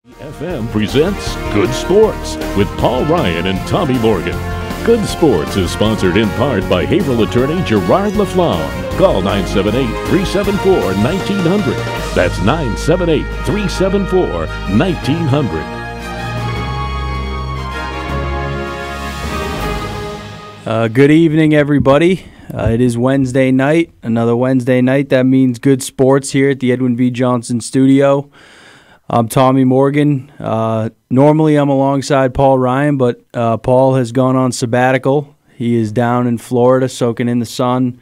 FM presents Good Sports with Paul Ryan and Tommy Morgan. Good Sports is sponsored in part by Haverhill attorney Gerard LaFlamme. Call 978-374-1900. That's 978-374-1900. Good evening, everybody. It is Wednesday night, another Wednesday night. That means Good Sports here at the Edwin V Johnson studio. I'm Tommy Morgan. Normally I'm alongside Paul Ryan, but Paul has gone on sabbatical. He is down in Florida soaking in the sun,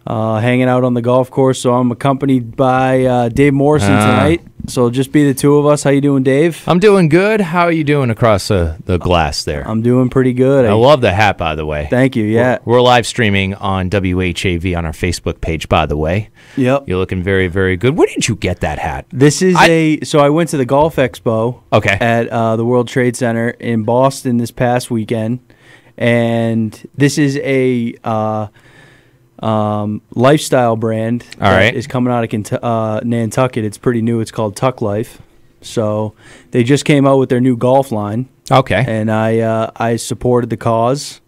hanging out on the golf course. So I'm accompanied by Dave Morrison tonight. So it'll just be the two of us. How you doing, Dave? I'm doing good. How are you doing across the glass there? I'm doing pretty good. I love the hat, by the way. Thank you, yeah. We're live streaming on WHAV on our Facebook page, by the way. Yep. You're looking very, very good. Where did you get that hat? This is so I went to the Golf Expo at the World Trade Center in Boston this past weekend, and this is a lifestyle brand that is coming out of Nantucket. It's pretty new. It's called Tuck Life. So they just came out with their new golf line. Okay. And I supported the cause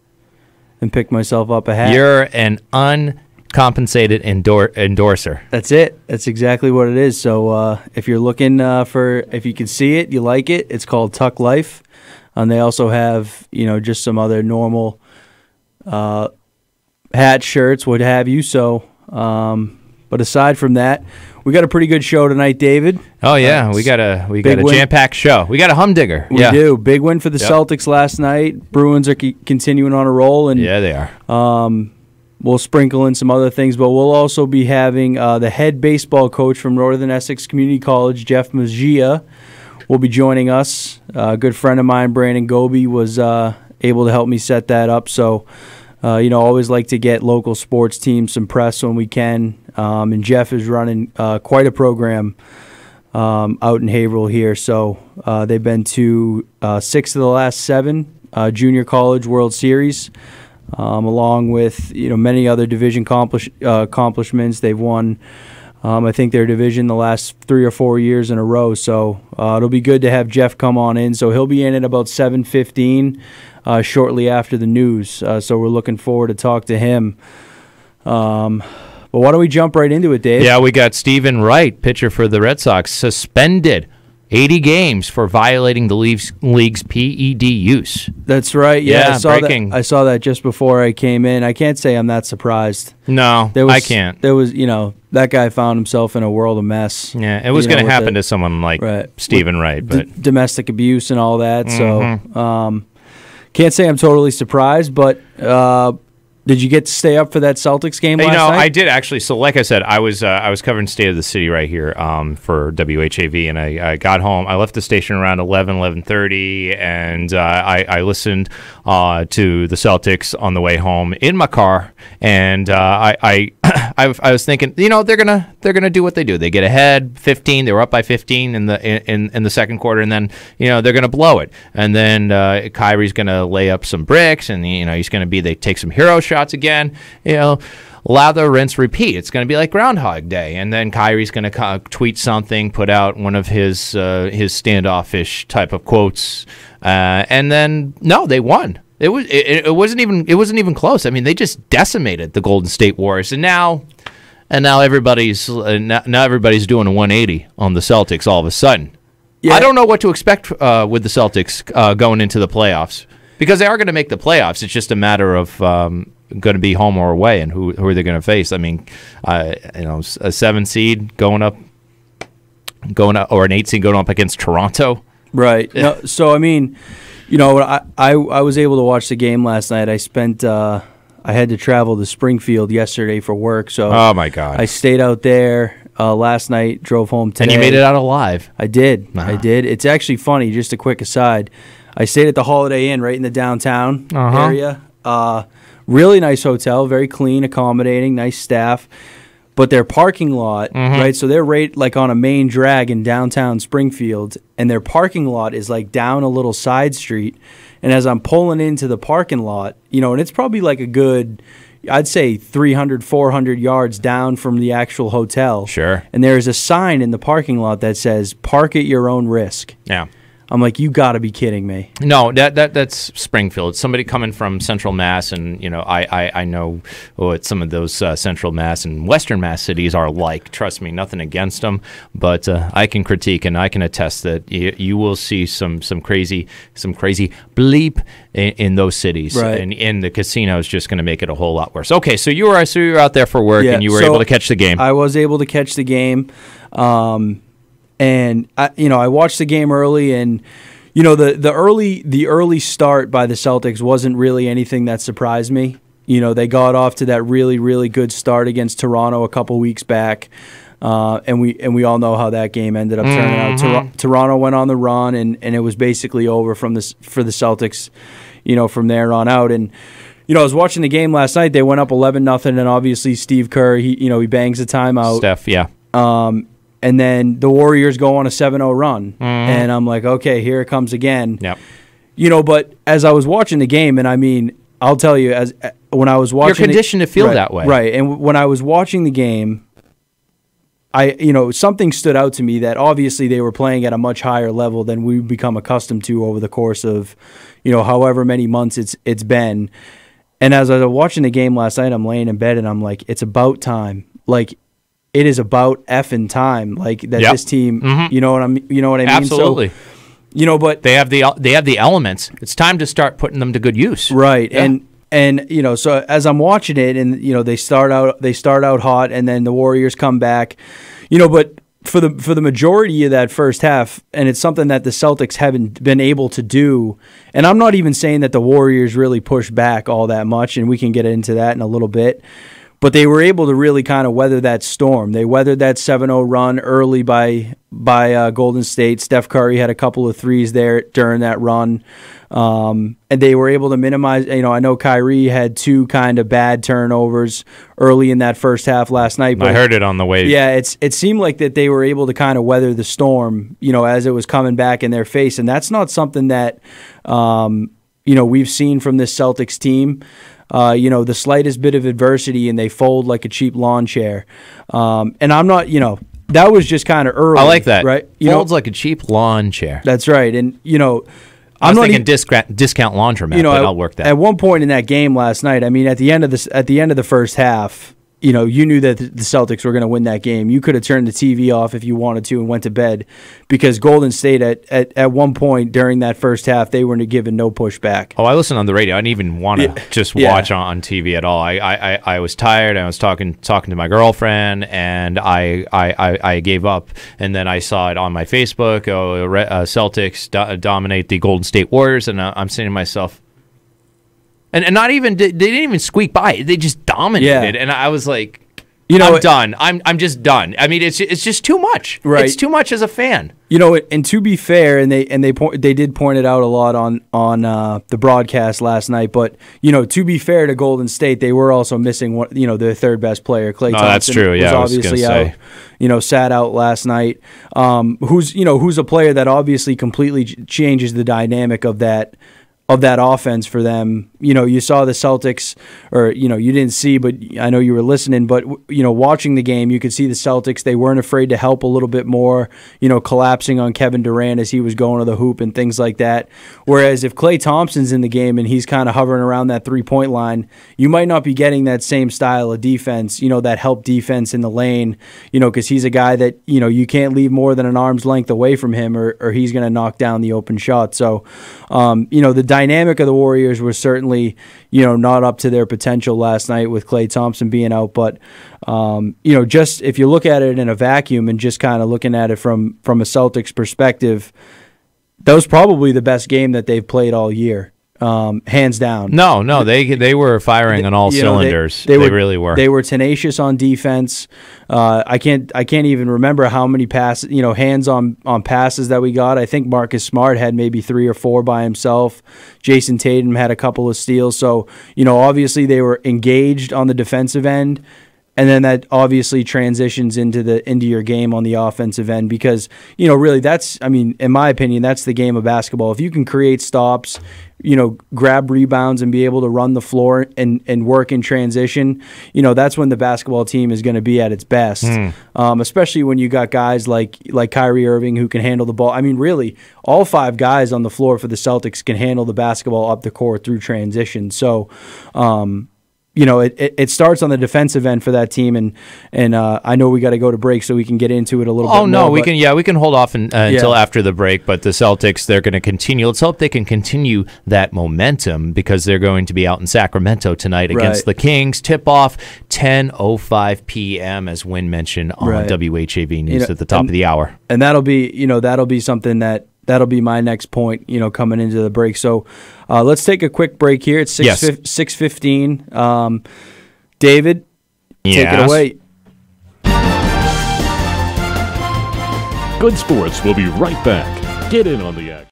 and picked myself up a hat. You're an uncompensated endorser. That's it. That's exactly what it is. So if you're looking if you can see it, you like it, it's called Tuck Life. And they also have, just some other normal hats, shirts, what have you. So, but aside from that, we got a pretty good show tonight, David. Oh yeah, we got a jam-packed show. We got a humdinger. We do. Big win for the Celtics last night. Bruins are continuing on a roll, and yeah, they are. We'll sprinkle in some other things, but we'll also be having the head baseball coach from Northern Essex Community College, Jeff Magia, will be joining us. A good friend of mine, Brandon Goby, was able to help me set that up. So. Always like to get local sports teams some press when we can. And Jeff is running quite a program out in Haverhill here. So they've been to 6 of the last 7 Junior College World Series, along with many other division accomplishments. They've won, I think, their division the last 3 or 4 years in a row. So it'll be good to have Jeff come on in. So he'll be in at about 7:15. Shortly after the news, so we're looking forward to talk to him. But why don't we jump right into it, Dave? Yeah, we got Stephen Wright, pitcher for the Red Sox, suspended 80 games for violating the league's PED use. That's right. Yeah, breaking. I saw that just before I came in. I can't say I'm that surprised. No, I can't. There was, that guy found himself in a world of mess. Yeah, it was going to happen to someone like Stephen Wright, but domestic abuse and all that. Mm-hmm. So. Can't say I'm totally surprised, but did you get to stay up for that Celtics game last night? I did actually. So, like I said, I was covering State of the City right here for WHAV, and I got home. I left the station around 11:30, and I listened to the Celtics on the way home in my car, and I was thinking, they're gonna do what they do. They get ahead 15. They were up by 15 in the second quarter, and then they're gonna blow it, and then Kyrie's gonna lay up some bricks, and he's gonna they take some hero shots again. Lather, rinse, repeat. It's going to be like Groundhog Day, and then Kyrie's going to tweet something, put out one of his standoffish type of quotes, and then no, they won. It wasn't even close. I mean, they just decimated the Golden State Warriors, and now everybody's doing a 180 on the Celtics all of a sudden. Yeah. I don't know what to expect with the Celtics going into the playoffs, because they are going to make the playoffs. It's just a matter of going to be home or away, and who are they going to face? I mean, a 7 seed going up, or an 8 seed going up against Toronto. Right. No, so I mean, I was able to watch the game last night. I had to travel to Springfield yesterday for work, so oh my God, I stayed out there last night, drove home today. And you made it out alive. I did. I did. It's actually funny. Just a quick aside. I stayed at the Holiday Inn right in the downtown area. Really nice hotel, very clean, accommodating, nice staff. But their parking lot, right? So they're right like on a main drag in downtown Springfield, and their parking lot is like down a little side street. And as I'm pulling into the parking lot, and it's probably like a good, I'd say 300, 400 yards down from the actual hotel. Sure. And there's a sign in the parking lot that says, "Park at your own risk." Yeah. I'm like, you got to be kidding me. No, that's Springfield. Somebody coming from Central Mass, and I know what some of those Central Mass and Western Mass cities are like. Trust me, nothing against them, but I can critique and I can attest that you will see some crazy bleep in those cities, right. And the casino is just going to make it a whole lot worse. Okay, so you were out there for work, and you were able to catch the game. I was able to catch the game. And I watched the game early, and the early start by the Celtics wasn't really anything that surprised me. They got off to that really, really good start against Toronto a couple weeks back, and we all know how that game ended up turning out. Toronto went on the run, and it was basically over for the Celtics, from there on out. And I was watching the game last night. They went up 11-0, and obviously Steve Kerr, he bangs the timeout. Steph, yeah. And then the Warriors go on a 7-0 run. And I'm like, okay, here it comes again. Yep. But as I was watching the game, and I mean, I'll tell you, when I was watching, you're conditioned to feel that way. Right. And when I was watching the game, something stood out to me that obviously they were playing at a much higher level than we've become accustomed to over the course of, however many months it's been. And as I was watching the game last night, I'm laying in bed and I'm like, it's about time. Like, it is about effing time, like that. Yep. This team, you know what I mean? Absolutely. So, but they have the elements. It's time to start putting them to good use. Right. Yeah. And so as I'm watching it, and they start out hot, and then the Warriors come back, but for the majority of that first half, and it's something that the Celtics haven't been able to do. And I'm not even saying that the Warriors really pushed back all that much, and we can get into that in a little bit. But they were able to really kind of weather that storm. They weathered that 7-0 run early by Golden State. Steph Curry had a couple of threes there during that run. And they were able to minimize, I know Kyrie had 2 kind of bad turnovers early in that first half last night. But I heard it on the way. Yeah, it seemed like that they were able to kind of weather the storm, as it was coming back in their face. And that's not something that, we've seen from this Celtics team. The slightest bit of adversity and they fold like a cheap lawn chair. And I'm not, that was just kind of early. I like that. Right? Folds like a cheap lawn chair. That's right. And, I'm not thinking discount laundromat, but I'll work that. At one point in that game last night, I mean, at the end of the first half, you knew that the Celtics were going to win that game. You could have turned the TV off if you wanted to and went to bed, because Golden State at one point during that first half, they weren't given no pushback. Oh, I listened on the radio. I didn't even want to just watch on TV at all. I was tired. I was talking to my girlfriend, and I gave up. And then I saw it on my Facebook. Celtics dominate the Golden State Warriors, and I'm saying to myself, And not even they didn't even squeak by. They just dominated, and I was like, I'm done. I'm just done. I mean, it's just too much. Right. It's too much as a fan. And to be fair, and they did point it out a lot on the broadcast last night. But to be fair to Golden State, they were also missing their third best player, Klay Thompson. That's true. Yeah, was obviously out. Sat out last night. Who's a player that obviously completely changes the dynamic of that offense for them. You saw the Celtics, or, you didn't see, but I know you were listening, but, watching the game, you could see the Celtics, they weren't afraid to help a little bit more, collapsing on Kevin Durant as he was going to the hoop and things like that. Whereas if Klay Thompson's in the game and he's kind of hovering around that three-point line, you might not be getting that same style of defense, that help defense in the lane, because he's a guy that, you can't leave more than an arm's length away from him or he's going to knock down the open shot. So, the dynamic of the Warriors was certainly, not up to their potential last night with Klay Thompson being out. But, just if you look at it in a vacuum and just kind of looking at it from a Celtics perspective, that was probably the best game that they've played all year. Hands down. No, they were firing on all cylinders. They really were. They were tenacious on defense. I can't even remember how many passes, hands on passes that we got. I think Marcus Smart had maybe 3 or 4 by himself. Jason Tatum had a couple of steals. So, obviously they were engaged on the defensive end. and then that obviously transitions into your game on the offensive end, because really in my opinion, that's the game of basketball. If you can create stops, grab rebounds and be able to run the floor and work in transition, that's when the basketball team is going to be at its best. Especially when you got guys like Kyrie Irving who can handle the ball. I mean, really, all 5 guys on the floor for the Celtics can handle the basketball up the court through transition. So, it starts on the defensive end for that team, and I know we got to go to break so we can get into it a little bit more. Oh, no, we can hold off until after the break, but the Celtics, they're going to continue. Let's hope they can continue that momentum, because they're going to be out in Sacramento tonight against the Kings. Tip-off 10:05 p.m., as Wynn mentioned on WHAV News at the top of the hour. And that'll be something that'll be my next point, coming into the break. So let's take a quick break here. It's 6:15. David, take it away. Good Sports will be right back. Get in on the act.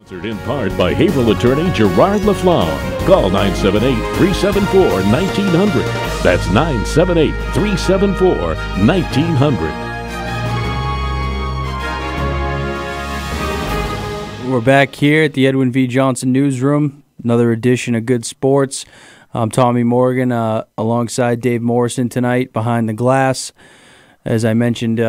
Sponsored in part by Haverhill attorney Gerard LaFlamme. Call 978-374-1900. That's 978-374-1900. We're back here at the Edwin V. Johnson Newsroom. Another edition of Good Sports. I'm Tommy Morgan alongside Dave Morrison tonight behind the glass. As I mentioned,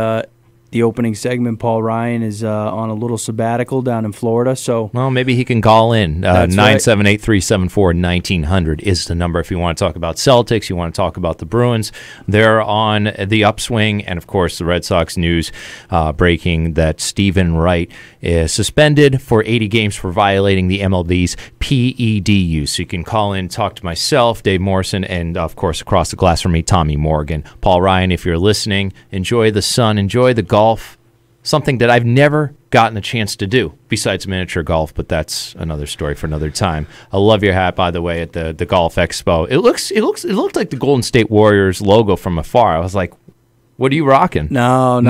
the opening segment, Paul Ryan is on a little sabbatical down in Florida. So, well, maybe he can call in. 978-374-1900 is the number if you want to talk about Celtics, you want to talk about the Bruins. They're on the upswing. And, of course, the Red Sox news breaking that Stephen Wright is suspended for 80 games for violating the MLB's PED use. So you can call in, talk to myself, Dave Morrison, and, of course, across the glass from me, Tommy Morgan. Paul Ryan, if you're listening, enjoy the sun, enjoy the golf. Something that I've never gotten a chance to do besides miniature golf, but that's another story for another time. I love your hat, by the way, at the Golf Expo. It looked like the Golden State Warriors logo from afar. I was like, what are you rocking? No.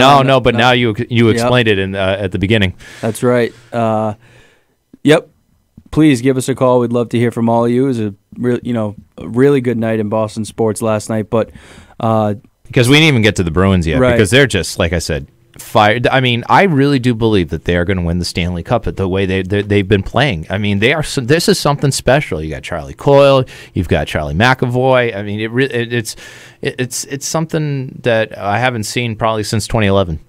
But now you explained it at the beginning. That's right. Yep. Please give us a call. We'd love to hear from all of you. It was a really good night in Boston sports last night, but because we didn't even get to the Bruins yet, because they're just, like I said, fired. I mean, I really do believe that they are going to win the Stanley Cup at the way they've been playing. I mean, they are. This is something special. You got Charlie Coyle, you've got Charlie McAvoy. I mean, it's something that I haven't seen probably since 2011.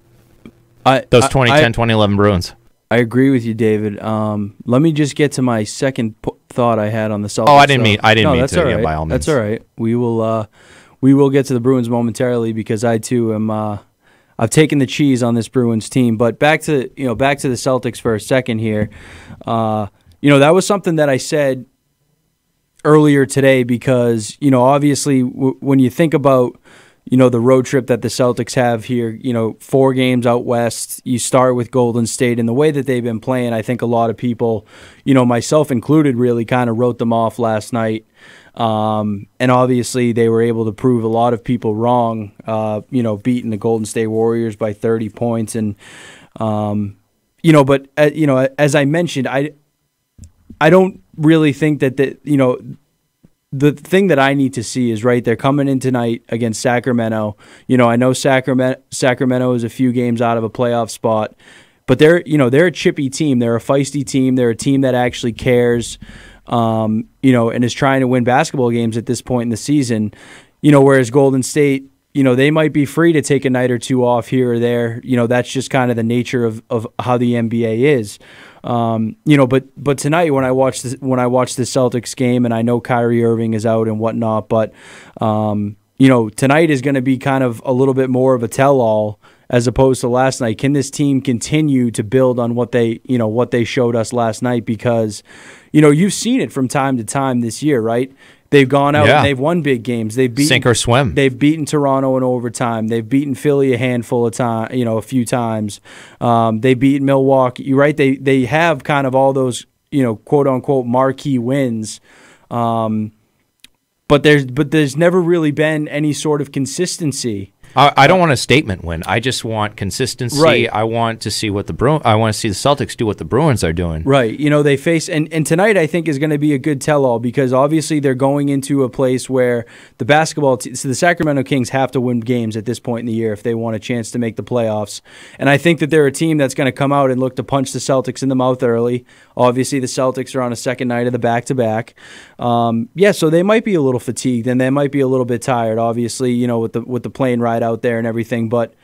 Those 2010-2011 Bruins. I agree with you, David. Let me just get to my second thought I had on the Celtics. Oh, I didn't mean to. Right. By all means, that's all right. We will get to the Bruins momentarily because I too am. I've taken the cheese on this Bruins team, but back to the Celtics for a second here. that was something that I said earlier today because, obviously when you think about, the road trip that the Celtics have here, 4 games out west, you start with Golden State, and the way that they've been playing, I think a lot of people, myself included, really kind of wrote them off last night. And obviously they were able to prove a lot of people wrong, beating the Golden State Warriors by 30 points. And, but, as I mentioned, I don't really think that, the thing that I need to see is, right, they're coming in tonight against Sacramento. I know Sacramento is a few games out of a playoff spot, but they're a chippy team. They're a feisty team. They're a team that actually cares, and is trying to win basketball games at this point in the season. Whereas Golden State, they might be free to take a night or two off here or there. That's just kind of the nature of how the NBA is. But tonight when I watched the Celtics game, and I know Kyrie Irving is out and whatnot, but tonight is going to be kind of a little bit more of a tell-all as opposed to last night. Can this team continue to build on what they showed us last night? Because you've seen it from time to time this year, right? They've gone out and they've won big games. They've beaten sink or swim. They've beaten Toronto in overtime. They've beaten Philly a handful of times, a few times. They've beaten Milwaukee. You're right. They have kind of all those, quote unquote marquee wins. But there's never really been any sort of consistency. I don't want a statement win. I just want consistency. Right. I want to see what I want to see the Celtics do what the Bruins are doing. Right. They face and tonight I think is going to be a good tell-all because obviously they're going into a place where the basketball so the Sacramento Kings have to win games at this point in the year if they want a chance to make the playoffs. And I think that they're a team that's going to come out and look to punch the Celtics in the mouth early. Obviously the Celtics are on a second night of the back-to-back. So they might be a little fatigued and they might be a little bit tired, obviously, with the plane ride out there and everything, but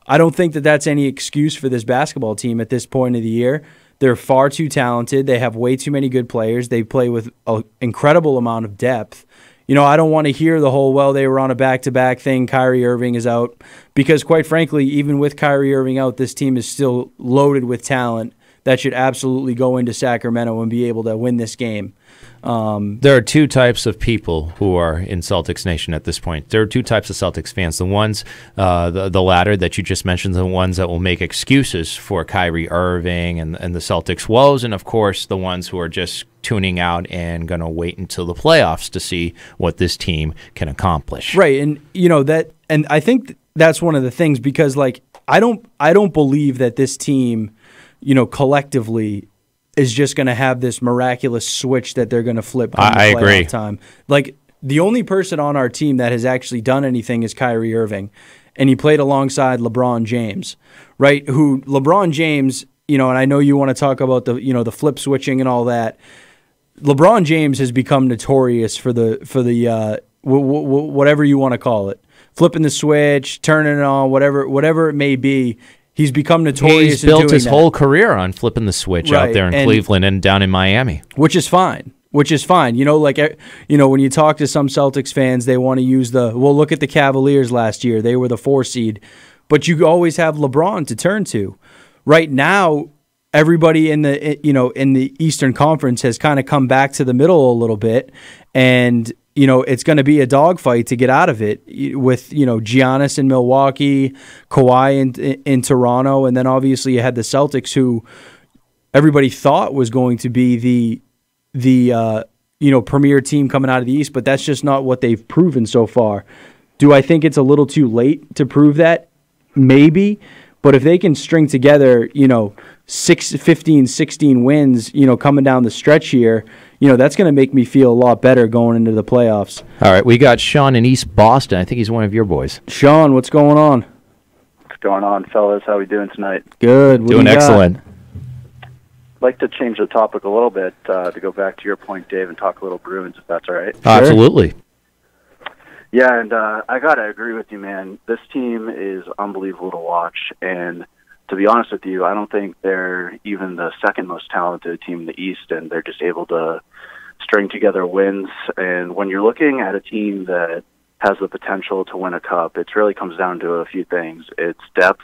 I don't think that that's any excuse for this basketball team at this point of the year. They're far too talented. They have way too many good players. They play with an incredible amount of depth. I don't want to hear the whole, well, they were on a back-to-back thing, Kyrie Irving is out, because quite frankly, even with Kyrie Irving out, this team is still loaded with talent that should absolutely go into Sacramento and be able to win this game. There are 2 types of people who are in Celtics Nation at this point. There are 2 types of Celtics fans. The ones, the latter that you just mentioned, the ones that will make excuses for Kyrie Irving and the Celtics' woes, and of course the ones who are just tuning out and going to wait until the playoffs to see what this team can accomplish. Right, and and I think that's one of the things because I don't believe that this team, collectively is just going to have this miraculous switch that they're going to flip on the playoff time. The only person on our team that has actually done anything is Kyrie Irving, and he played alongside LeBron James, right? Who LeBron James, and I know you want to talk about the flip switching and all that. LeBron James has become notorious for the whatever you want to call it, flipping the switch, turning it on, whatever it may be. He's become notorious. He's built his whole career on flipping the switch out there in Cleveland and down in Miami, which is fine. When you talk to some Celtics fans, they want to use look at the Cavaliers last year. They were the 4 seed, but you always have LeBron to turn to. Right now, everybody in the Eastern Conference has kind of come back to the middle a little bit, and it's going to be a dogfight to get out of it with, Giannis in Milwaukee, Kawhi in Toronto, and then obviously you had the Celtics who everybody thought was going to be the premier team coming out of the East, but that's just not what they've proven so far. Do I think it's a little too late to prove that? Maybe, but if they can string together, 15, 16 wins, coming down the stretch here, that's going to make me feel a lot better going into the playoffs. All right, we got Sean in East Boston. I think he's one of your boys. Sean, what's going on? What's going on, fellas? How are we doing tonight? Good. Doing excellent. I'd like to change the topic a little bit to go back to your point, Dave, and talk a little Bruins, if that's all right. Sure. Absolutely. Yeah, and I got to agree with you, man. This team is unbelievable to watch, and to be honest with you, I don't think they're even the second most talented team in the East, and they're just able to string together wins. And when you're looking at a team that has the potential to win a cup, it really comes down to a few things. It's depth,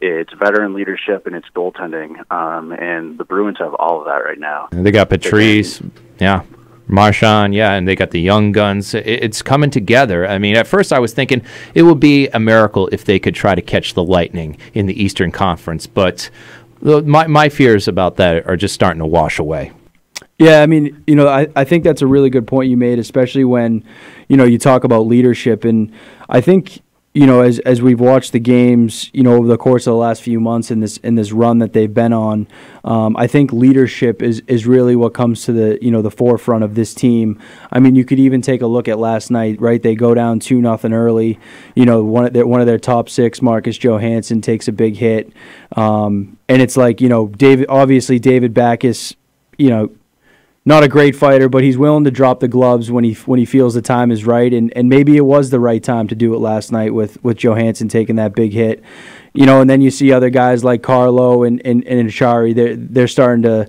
it's veteran leadership, and it's goaltending. And the Bruins have all of that right now. They got Patrice, yeah. Marchand, yeah, and they got the young guns. It's coming together. I mean, at first I was thinking it would be a miracle if they could try to catch the Lightning in the Eastern Conference, but my fears about that are just starting to wash away. Yeah, I mean, I think that's a really good point you made, especially when, you talk about leadership. And I think, as we've watched the games, over the course of the last few months in this run that they've been on, I think leadership is really what comes to the forefront of this team. I mean, you could even take a look at last night, right? They go down 2-0 early. One of their top six, Marcus Johansson, takes a big hit, and it's like David Backes, not a great fighter, but he's willing to drop the gloves when he feels the time is right, and maybe it was the right time to do it last night with Johansson taking that big hit, and then you see other guys like Carlo and Achari, they're starting to,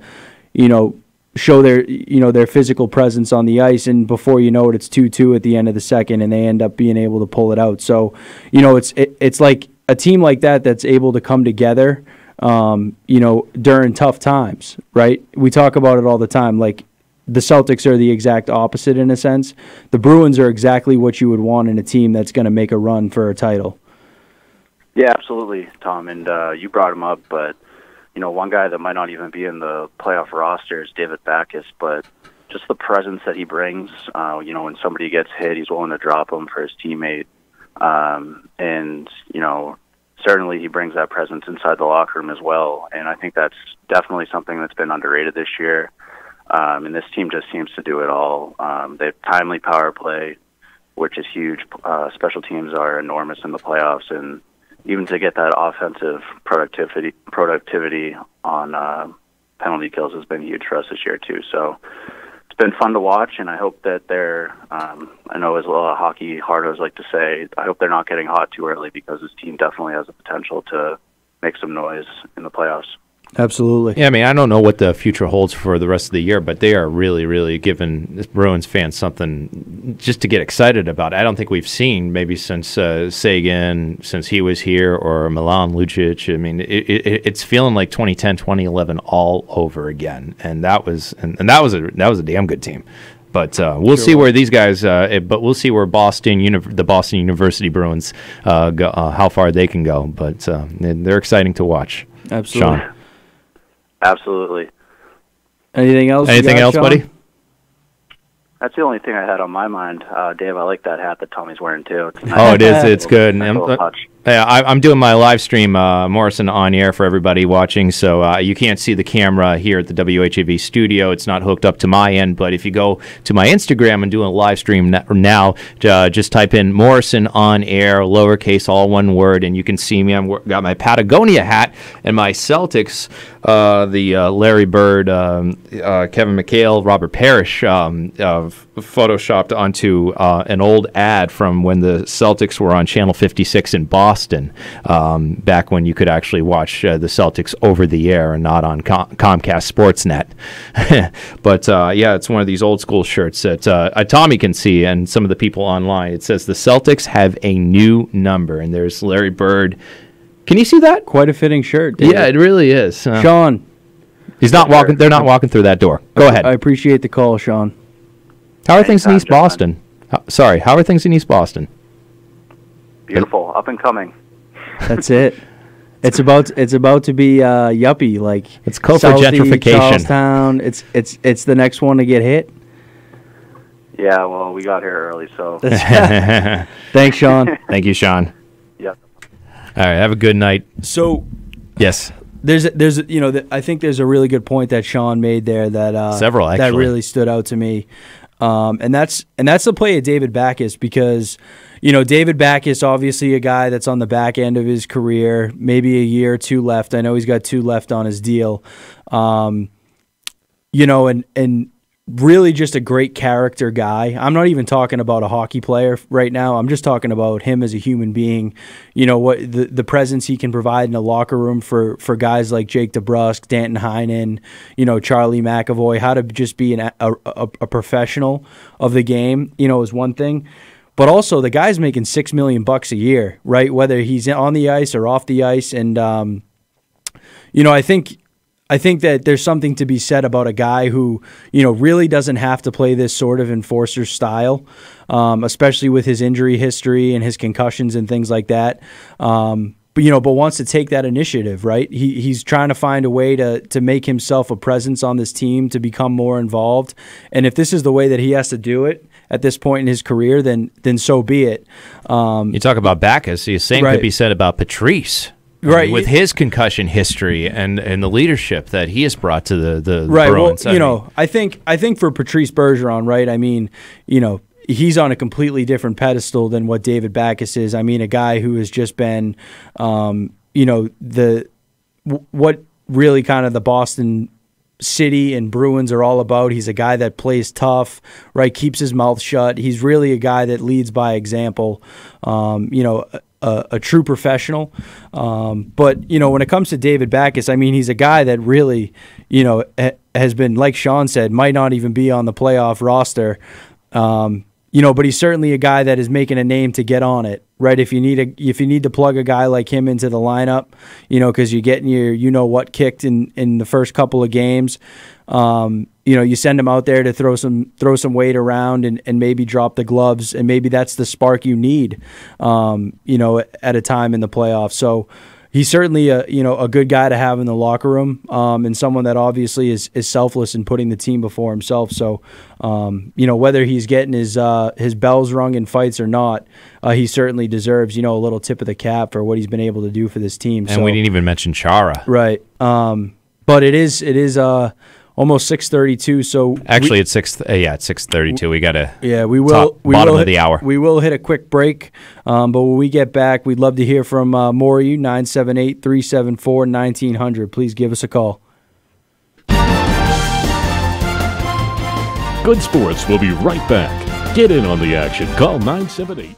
show their physical presence on the ice, and before you know it, it's 2-2 at the end of the second, and they end up being able to pull it out. So, it's like a team like that's able to come together, during tough times, right? We talk about it all the time. Like, the Celtics are the exact opposite in a sense. The Bruins are exactly what you would want in a team that's going to make a run for a title. Yeah, absolutely, Tom. And you brought him up, but, one guy that might not even be in the playoff roster is David Backes, but just the presence that he brings, when somebody gets hit, he's willing to drop him for his teammate. And, certainly he brings that presence inside the locker room as well, and I think that's definitely something that's been underrated this year. And this team just seems to do it all. They have timely power play, which is huge. Special teams are enormous in the playoffs, and even to get that offensive productivity on penalty kills has been huge for us this year too. So it's been fun to watch, and I hope that they're, I know as a lot of hockey hardos like to say, I hope they're not getting hot too early, because this team definitely has the potential to make some noise in the playoffs. Absolutely. Yeah, I mean, I don't know what the future holds for the rest of the year, but they are really, really giving Bruins fans something just to get excited about. I don't think we've seen maybe since Sagan, since he was here, or Milan Lucic. I mean, it's feeling like 2010, 2011 all over again, and that was a damn good team. But we'll see where these guys. But we'll see where the Boston University Bruins go, how far they can go. But they're exciting to watch. Absolutely. Sean. Absolutely. Anything else? Sean? Buddy? That's the only thing I had on my mind. Dave, I like that hat that Tommy's wearing too. It's nice. Oh, it is. It's good. Touch. I'm doing my live stream, Morrison on air for everybody watching, so you can't see the camera here at the WHAV studio. It's not hooked up to my end, but if you go to my Instagram and do a live stream now, just type in Morrison on air, lowercase, all one word, and you can see me. I've got my Patagonia hat and my Celtics, the Larry Bird, Kevin McHale, Robert Parrish photoshopped onto an old ad from when the Celtics were on Channel 56 in Boston, back when you could actually watch the Celtics over the air and not on Comcast Sportsnet. But yeah, it's one of these old school shirts that Tommy can see, and some of the people online. It says the Celtics have a new number, and there's Larry Bird. Can you see that? Quite a fitting shirt, David. Yeah, it really is. Sean. He's not walking. They're not walking through that door. Go ahead. I appreciate the call, Sean. How are things in East Boston? Sorry, how are things in East Boston? Beautiful, up and coming. That's it. It's about to be yuppie, like it's code for gentrification. Charlestown. It's the next one to get hit. Yeah, well, we got here early, so. Thanks, Sean. Thank you, Sean. Yep. All right, have a good night. So, yes, there's I think there's a really good point that Sean made there that several actually that really stood out to me, and that's the play of David Backes, because David Backes, obviously a guy that's on the back end of his career, maybe a year or two left. I know he's got 2 left on his deal, and really just a great character guy. I'm not even talking about a hockey player right now. I'm just talking about him as a human being. What the presence he can provide in a locker room for guys like Jake DeBrusk, Danton Heinen, Charlie McAvoy. How to just be a professional of the game, is one thing. But also, the guy's making $6 million a year, right? Whether he's on the ice or off the ice, and I think that there's something to be said about a guy who really doesn't have to play this sort of enforcer style, especially with his injury history and his concussions and things like that. But wants to take that initiative, right? He's trying to find a way to make himself a presence on this team, to become more involved. And if this is the way that he has to do it at this point in his career, then so be it. You talk about Backus, the same could be said about Patrice. Right, with his concussion history and the leadership that he has brought to the right. Bruins. Well, I think for Patrice Bergeron, right? I mean, he's on a completely different pedestal than what David Backus is. I mean, a guy who has just been, what really kind of the Boston City and Bruins are all about. He's a guy that plays tough, right? Keeps his mouth shut. He's really a guy that leads by example. A true professional. But when it comes to David Backus, I mean, he's a guy that really, has been, like Sean said, might not even be on the playoff roster. But he's certainly a guy that is making a name to get on it, right? If you need to plug a guy like him into the lineup, because you're getting your what kicked in the first couple of games, you send him out there to throw some weight around and maybe drop the gloves, and maybe that's the spark you need, at a time in the playoffs. So he's certainly a good guy to have in the locker room, and someone that obviously is selfless in putting the team before himself. So, whether he's getting his bells rung in fights or not, he certainly deserves a little tip of the cap for what he's been able to do for this team. And we didn't even mention Chara, right? But it is almost 6:32. So actually, it's 6:32. We got to bottom of the hour. We will hit a quick break, but when we get back, we'd love to hear from more of you. 978-374-1900. Please give us a call. Good Sports will be right back. Get in on the action. Call 978.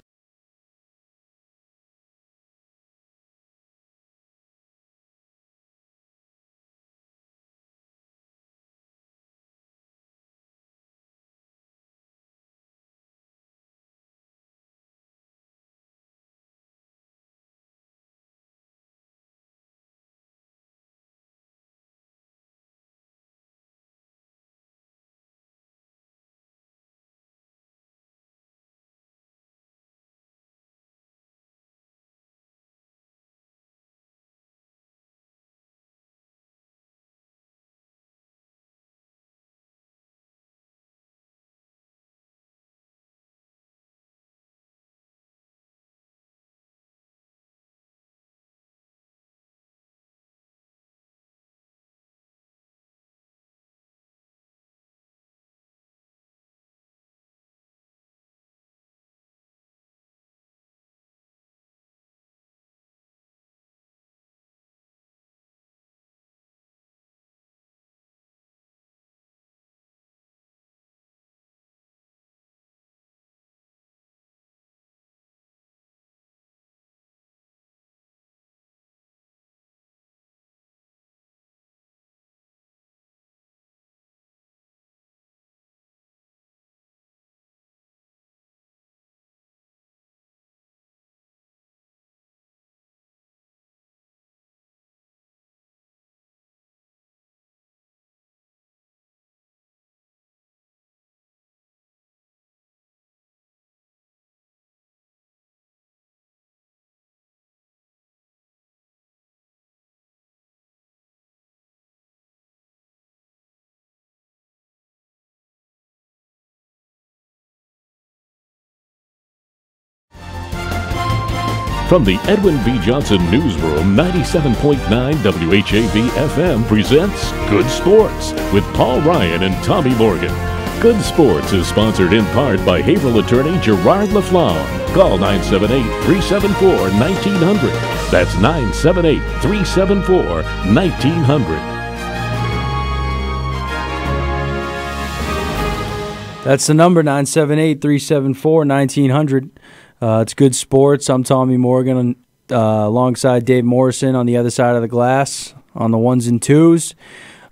From the Edwin V. Johnson Newsroom, 97.9 WHAV FM presents Good Sports with Paul Ryan and Tommy Morgan. Good Sports is sponsored in part by Haverhill attorney Gerard LaFlamme. Call 978-374-1900. That's 978-374-1900. That's the number, 978-374-1900. It's Good Sports. I'm Tommy Morgan alongside Dave Morrison on the other side of the glass on the ones and twos.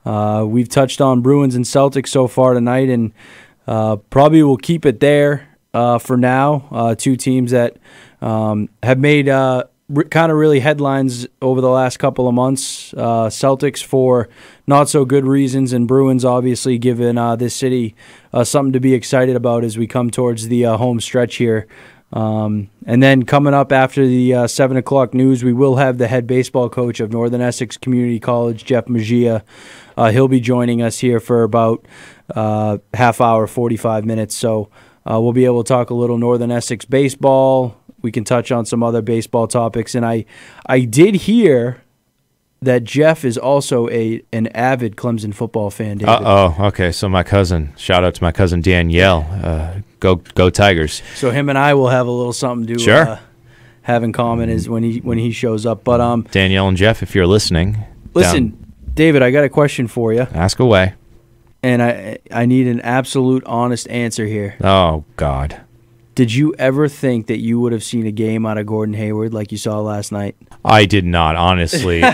We've touched on Bruins and Celtics so far tonight, and probably will keep it there. for now. Two teams that have made kind of really headlines over the last couple of months. Celtics for not so good reasons, and Bruins obviously giving this city something to be excited about as we come towards the home stretch here. And then coming up after the 7 o'clock news, we will have the head baseball coach of Northern Essex Community College, Jeff Mejia. He'll be joining us here for about half hour, 45 minutes. So we'll be able to talk a little Northern Essex baseball. We can touch on some other baseball topics. And I did hear that Jeff is also an avid Clemson football fan, David. Okay. So my cousin, shout out to my cousin Danielle. Go Tigers. So him and I will have a little something to have in common is when he shows up. But Danielle and Jeff, if you're listening. Listen, David, I got a question for you. Ask away. And I need an absolute honest answer here. Oh, God. Did you ever think that you would have seen a game out of Gordon Hayward like you saw last night? I did not, honestly.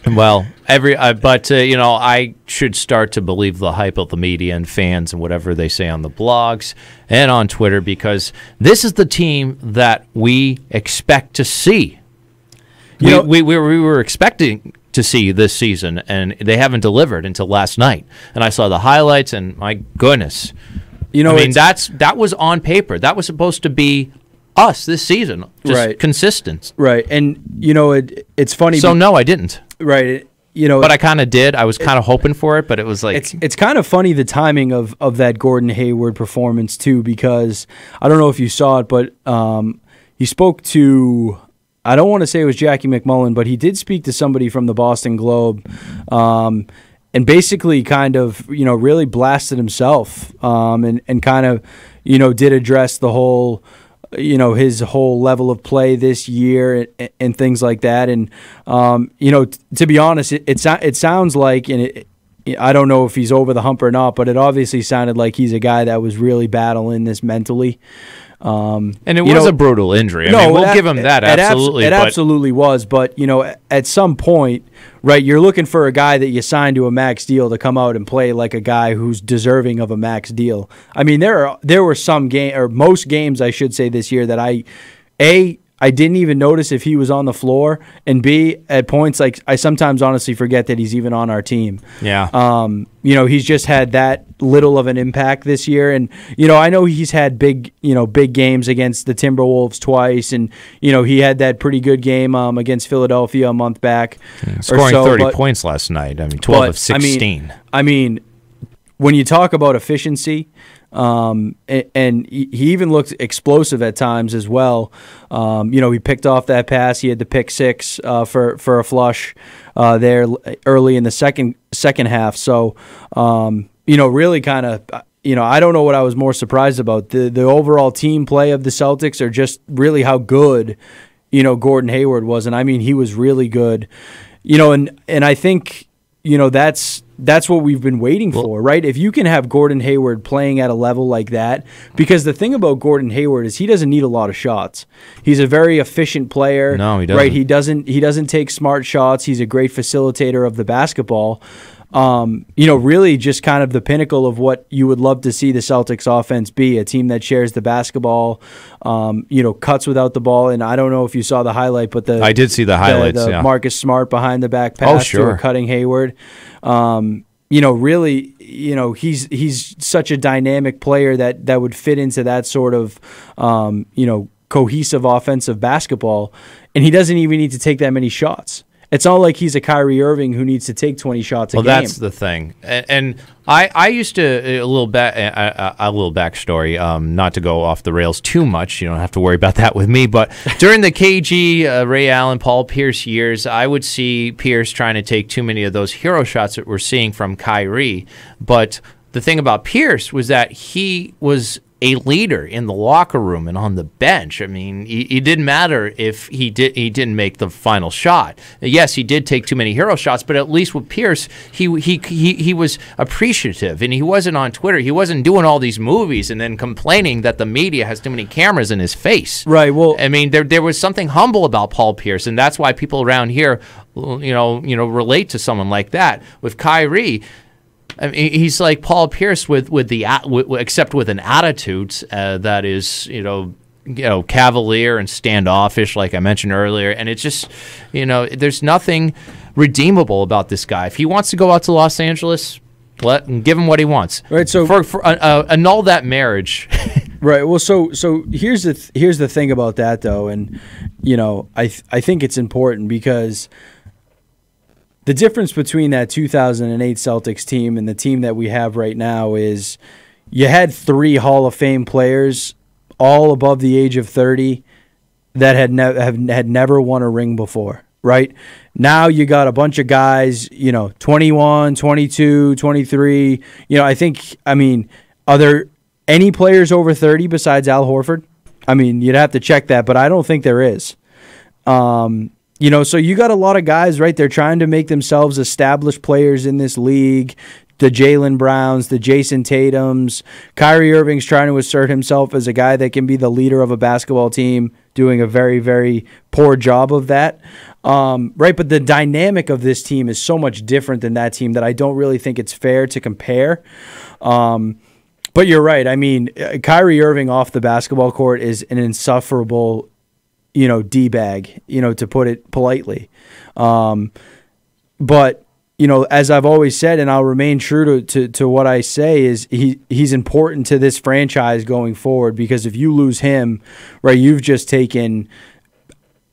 Well, I should start to believe the hype of the media and fans and whatever they say on the blogs and on Twitter, because this is the team that we expect to see. We were expecting to see this season, and they haven't delivered until last night. And I saw the highlights, and my goodness. That was on paper. That was supposed to be us this season, just consistent. Right, and it's funny. So no, I didn't. Right, but I kind of did. I was kind of hoping for it, but it was like it's kind of funny the timing of that Gordon Hayward performance too, because I don't know if you saw it, but he spoke to. I don't want to say it was Jackie McMullen, but he did speak to somebody from the Boston Globe. And basically kind of, really blasted himself and kind of, did address the whole, his whole level of play this year and things like that. And, to be honest, it sounds like, and I don't know if he's over the hump or not, but it obviously sounded like he's a guy that was really battling this mentally. And it was a brutal injury. We'll give him that, absolutely. It absolutely was, but, at some point, right, you're looking for a guy that you signed to a max deal to come out and play like a guy who's deserving of a max deal. I mean, there were some most games, I should say, this year that I didn't even notice if he was on the floor, and B, at points, like, I sometimes honestly forget that he's even on our team. Yeah. He's just had that little of an impact this year, and I know he's had big games against the Timberwolves twice, and he had that pretty good game against Philadelphia a month back, scoring 30 points last night. 12 of 16. I mean, when you talk about efficiency. And he even looked explosive at times as well. He picked off that pass. He had the pick six for a flush there early in the second half. So, really kind of, I don't know what I was more surprised about. The overall team play of the Celtics, or just really how good, Gordon Hayward was. And I mean, he was really good. And I think, that's what we've been waiting for, right? If you can have Gordon Hayward playing at a level like that, because the thing about Gordon Hayward is he doesn't need a lot of shots. He's a very efficient player. No, he doesn't. Right? He doesn't take smart shots. He's a great facilitator of the basketball. Really just kind of the pinnacle of what you would love to see the Celtics offense be, a team that shares the basketball, cuts without the ball. And I don't know if you saw the highlight, but I did see the highlights. The Marcus Smart behind the back pass to a cutting Hayward. Really, he's such a dynamic player that would fit into that sort of, cohesive offensive basketball. And he doesn't even need to take that many shots. It's not like he's a Kyrie Irving who needs to take 20 shots a game. Well, that's the thing. And I used to, a little backstory, not to go off the rails too much. You don't have to worry about that with me. But during the KG, Ray Allen, Paul Pierce years, I would see Pierce trying to take too many of those hero shots that we're seeing from Kyrie. But the thing about Pierce was that he was a leader in the locker room and on the bench. I mean, it didn't matter if he didn't make the final shot. Yes, he did take too many hero shots, but at least with Pierce, he was appreciative, and he wasn't on Twitter. He wasn't doing all these movies and then complaining that the media has too many cameras in his face. Right. Well, I mean, there was something humble about Paul Pierce, and that's why people around here, relate to someone like that. With Kyrie, I mean, he's like Paul Pierce with except with an attitude that is, cavalier and standoffish, like I mentioned earlier. And it's just, there's nothing redeemable about this guy. If he wants to go out to Los Angeles, give him what he wants. Right. So annul that marriage. Right. Well, so here's the thing about that though, and I think it's important because the difference between that 2008 Celtics team and the team that we have right now is you had 3 Hall of Fame players, all above the age of 30, that had never won a ring before. Right? Now you got a bunch of guys, 21, 22, 23. Are there any players over 30 besides Al Horford? I mean, you'd have to check that, but I don't think there is. So you got a lot of guys, right? They're trying to make themselves established players in this league. The Jaylen Browns, the Jason Tatums. Kyrie Irving's trying to assert himself as a guy that can be the leader of a basketball team, doing a very, very poor job of that. Right, but the dynamic of this team is so much different than that team that I don't really think it's fair to compare. But you're right. I mean, Kyrie Irving off the basketball court is an insufferable, D-bag, to put it politely. But as I've always said, and I'll remain true to what I say, is he's important to this franchise going forward, because if you lose him, right, you've just taken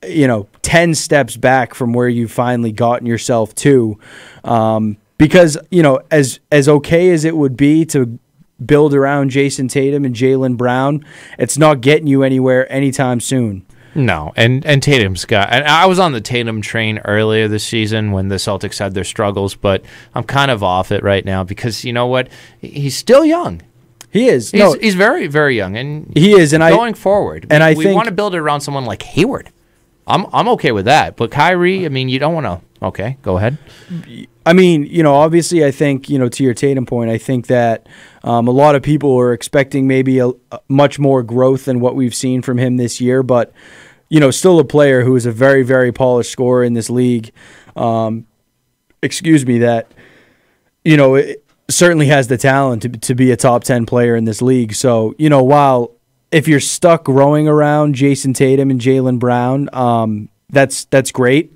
10 steps back from where you've finally gotten yourself to. Because, as okay as it would be to build around Jason Tatum and Jaylen Brown, it's not getting you anywhere anytime soon. No, and Tatum's got. And I was on the Tatum train earlier this season when the Celtics had their struggles, but I'm kind of off it right now because you know what? He's still young. He is. He's very, very young, and he is. And going forward, and we want to build it around someone like Hayward. I'm okay with that, but Kyrie, I mean, you don't want to. Okay, go ahead. I mean, obviously, I think, to your Tatum point, I think that a lot of people are expecting maybe a much more growth than what we've seen from him this year, but, still a player who is a very, very polished scorer in this league. That, it certainly has the talent to be a top 10 player in this league. So, while if you're stuck growing around Jason Tatum and Jaylen Brown, that's great.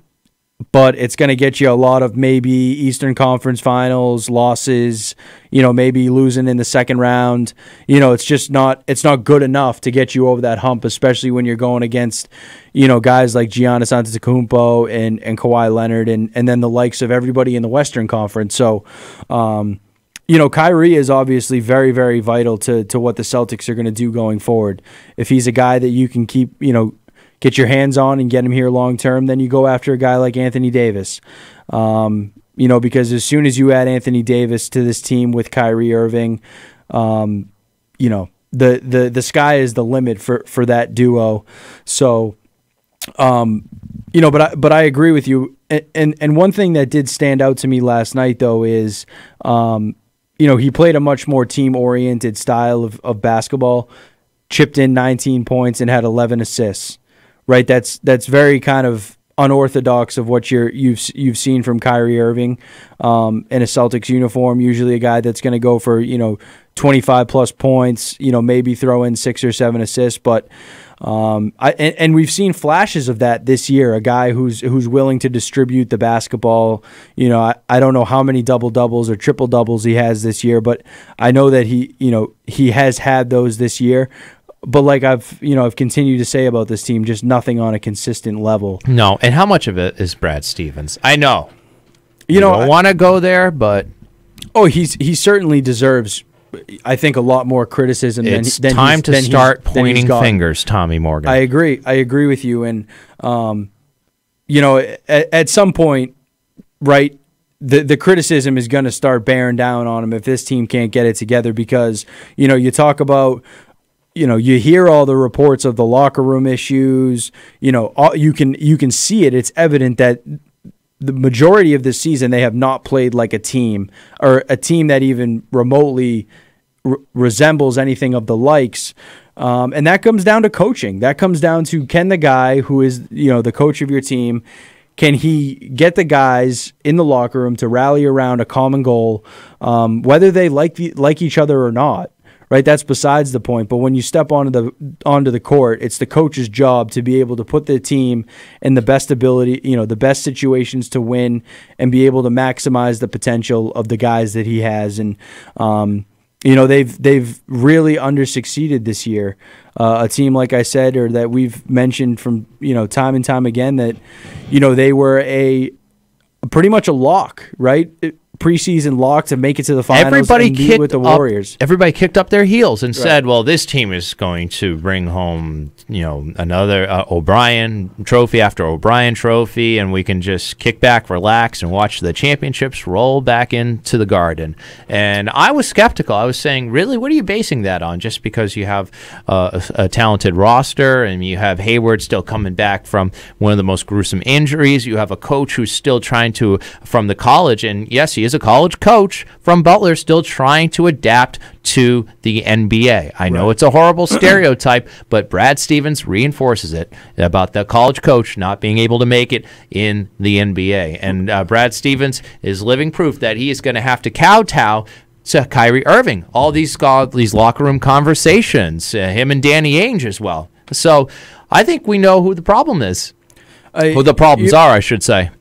But it's going to get you a lot of maybe Eastern Conference Finals losses, maybe losing in the second round. It's not good enough to get you over that hump, especially when you're going against, guys like Giannis Antetokounmpo and Kawhi Leonard and then the likes of everybody in the Western Conference. So, Kyrie is obviously very, very vital to what the Celtics are going to do going forward. If he's a guy that you can keep, get your hands on and get him here long term, then you go after a guy like Anthony Davis. Because as soon as you add Anthony Davis to this team with Kyrie Irving, the sky is the limit for that duo. So, but I agree with you. And one thing that did stand out to me last night though is, he played a much more team oriented style of basketball, chipped in 19 points and had 11 assists. Right, that's very kind of unorthodox of what you've seen from Kyrie Irving in a Celtics uniform. Usually, a guy that's going to go for 25 plus points, maybe throw in 6 or 7 assists. But and we've seen flashes of that this year. A guy who's willing to distribute the basketball. I don't know how many double doubles or triple doubles he has this year, but I know that he has had those this year. But like I've continued to say about this team, just nothing on a consistent level. No, and how much of it is Brad Stevens? I know. You don't want to go there, but he certainly deserves, I think, a lot more criticism. It's time to start pointing fingers, Tommy Morgan. I agree with you, and at some point, right, the criticism is going to start bearing down on him if this team can't get it together, because you talk about. You hear all the reports of the locker room issues. You can see it. It's evident that the majority of this season they have not played like a team, or a team that even remotely resembles anything of the likes. And that comes down to coaching. That comes down to, can the guy who is the coach of your team, can he get the guys in the locker room to rally around a common goal, whether they like each other or not? Right, that's besides the point. But when you step onto the court, it's the coach's job to be able to put the team in the best ability, the best situations to win, and be able to maximize the potential of the guys that he has. And they've really under-succeeded this year. A team, like I said, or that we've mentioned from time and time again, that they were pretty much a lock, right? Preseason lock to make it to the finals and meet with the Warriors. Everybody kicked up their heels and said, well, this team is going to bring home, another O'Brien trophy after O'Brien trophy, and we can just kick back, relax, and watch the championships roll back into the Garden. And I was skeptical. I was saying, really, what are you basing that on? Just because you have a talented roster and you have Hayward still coming back from one of the most gruesome injuries. You have a coach who's still trying to, from the college, and yes, he is a college coach from Butler, still trying to adapt to the NBA. I know it's a horrible stereotype, but Brad Stevens reinforces it about the college coach not being able to make it in the NBA. And Brad Stevens is living proof that he is going to have to kowtow to Kyrie Irving. All these locker room conversations, him and Danny Ainge as well. So I think we know who the problem is. Who the problems are, I should say.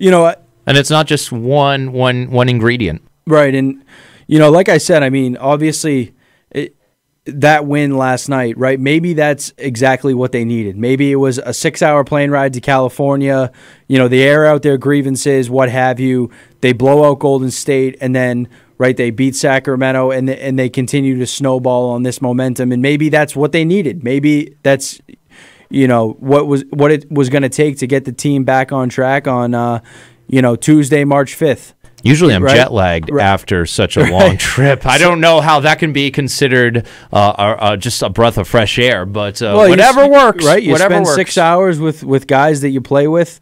And it's not just one ingredient. Right. And, like I said, obviously that win last night, right? Maybe that's exactly what they needed. Maybe it was a 6-hour plane ride to California. They air out their grievances, what have you. They blow out Golden State, and then, right, they beat Sacramento, and they continue to snowball on this momentum. And maybe that's what they needed. Maybe that's what it was going to take to get the team back on track on Tuesday, March 5th. Usually I'm jet lagged after such a long trip. I don't know how that can be considered just a breath of fresh air, but whatever works. Right, you spend 6 hours with guys that you play with,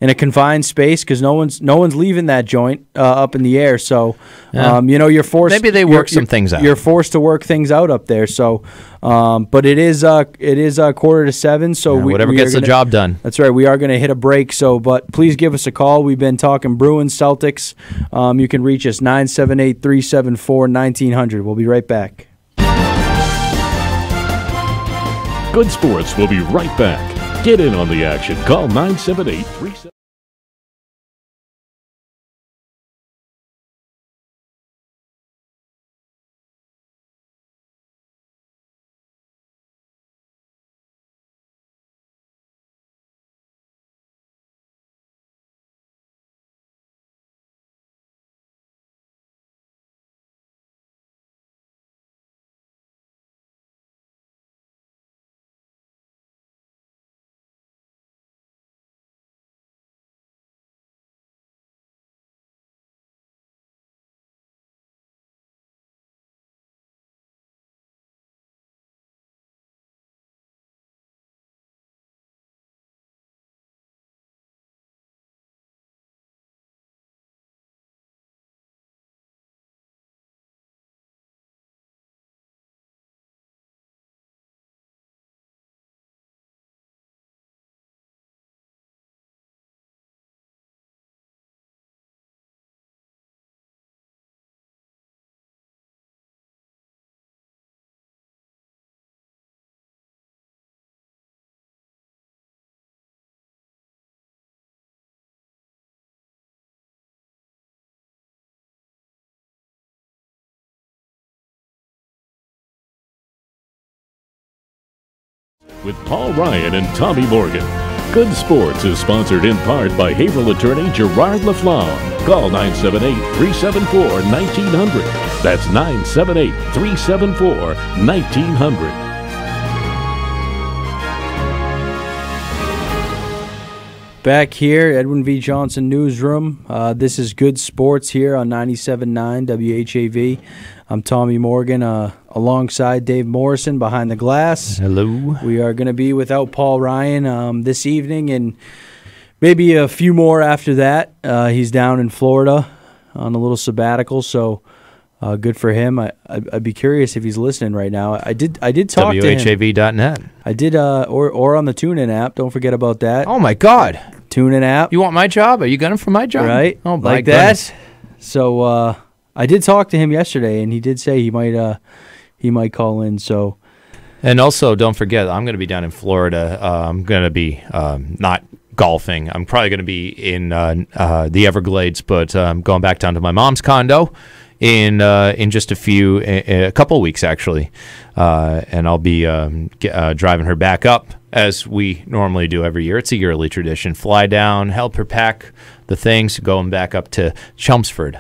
in a confined space, because no one's leaving that joint up in the air. So, you're forced. Maybe they work some things out. You're forced to work things out up there. So, but it is 6:45. So whatever gets the job done. That's right. We are going to hit a break. So, but please give us a call. We've been talking Bruins, Celtics. You can reach us 978-374-1900. We'll be right back. Good Sports will be right back. Get in on the action. Call 978-37. With Paul Ryan and Tommy Morgan. Good Sports is sponsored in part by Haverhill attorney Gerard LaFlamme. Call 978-374-1900. That's 978-374-1900. Back here, Edwin V. Johnson Newsroom. This is Good Sports here on 97.9 WHAV. I'm Tommy Morgan, alongside Dave Morrison behind the glass. Hello. We are going to be without Paul Ryan this evening, and maybe a few more after that. He's down in Florida on a little sabbatical, so good for him. I'd be curious if he's listening right now. I did talk to him. WHAV.net. I did, or on the TuneIn app. Don't forget about that. Oh my God! TuneIn app. You want my job? Are you gunning for my job? Right. Oh, my like goodness. that. So I did talk to him yesterday, and he did say he might call in. So. And also, don't forget, I'm going to be down in Florida. I'm going to be not golfing. I'm probably going to be in the Everglades, but I'm going back down to my mom's condo in just a couple of weeks, actually. And I'll be driving her back up, as we normally do every year. It's a yearly tradition. Fly down, help her pack the things, going back up to Chelmsford.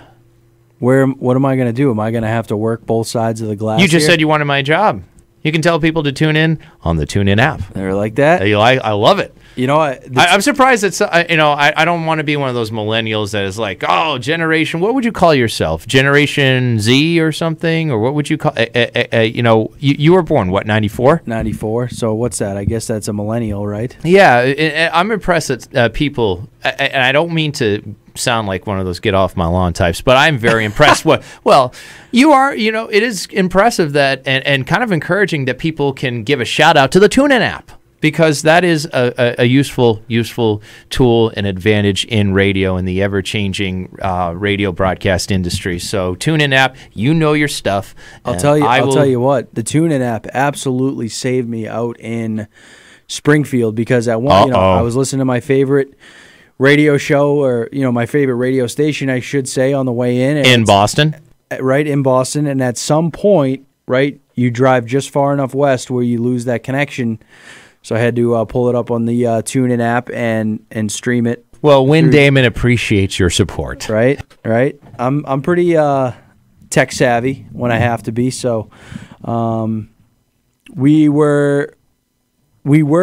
What am I going to do? Am I going to have to work both sides of the glass? You just here? said you wanted my job. You can tell people to tune in on the TuneIn app. They're like that. I love it. You know, I'm surprised that I don't want to be one of those millennials that is like, oh, generation. What would you call yourself? Generation Z or something, or what would you call? You were born what, 94? 94. So what's that? I guess that's a millennial, right? Yeah, I'm impressed that people. And I don't mean to sound like one of those get off my lawn types, but I'm very impressed. Well, you are. It is impressive that and kind of encouraging that people can give a shout out to the TuneIn app, because that is a useful tool and advantage in radio, in the ever-changing radio broadcast industry. So TuneIn app, you know your stuff. I'll tell you what, the TuneIn app absolutely saved me out in Springfield, because I was listening to my favorite radio show, or my favorite radio station, I should say, on the way in Boston. Right, in Boston, and at some point, right, you drive just far enough west where you lose that connection. So I had to pull it up on the TuneIn app and stream it. Well, Win Damon appreciates your support. Right. I'm pretty tech savvy when I have to be. So we were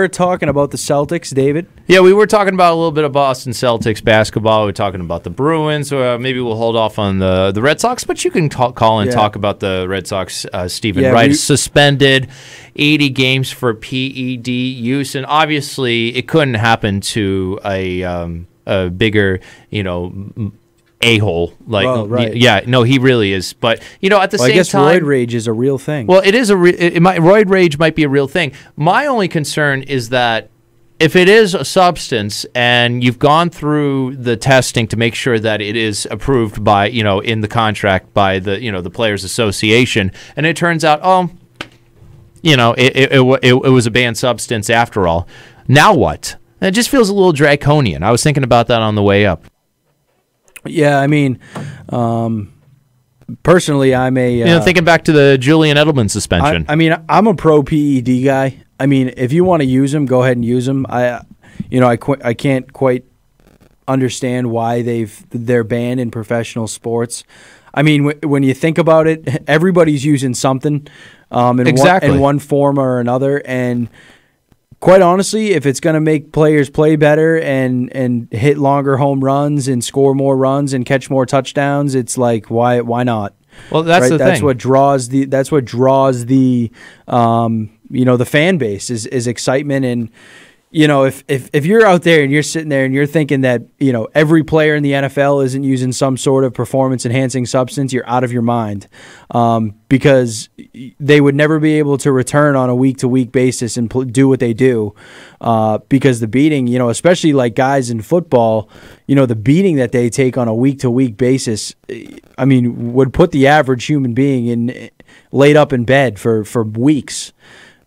talking about the Celtics, David. Yeah, we were talking about a little bit of Boston Celtics basketball. We were talking about the Bruins. Maybe we'll hold off on the Red Sox, but you can call and talk about the Red Sox. Stephen Wright is suspended, 80 games for PED use, and obviously it couldn't happen to a bigger, a-hole. He really is. But at the same time, I guess roid rage is a real thing. Well, it is roid rage might be a real thing. My only concern is that if it is a substance and you've gone through the testing to make sure that it is approved by in the contract by the Players Association, and it turns out it was a banned substance after all, now what? And it just feels a little draconian. I was thinking about that on the way up. Yeah, I mean, personally, I'm thinking back to the Julian Edelman suspension. I'm a pro PED guy. I mean, if you want to use them, go ahead and use them. I can't quite understand why they're banned in professional sports. I mean, when you think about it, everybody's using something in one form or another, and quite honestly, if it's going to make players play better and hit longer home runs and score more runs and catch more touchdowns, it's like why not? Well, that's the thing. That's what draws the the fan base is excitement. And if you're out there and you're sitting there and you're thinking that every player in the NFL isn't using some sort of performance enhancing substance, you're out of your mind, because they would never be able to return on a week-to-week basis and do what they do, because the beating, especially like guys in football, the beating that they take on a week-to-week basis, I mean, would put the average human being laid up in bed for weeks.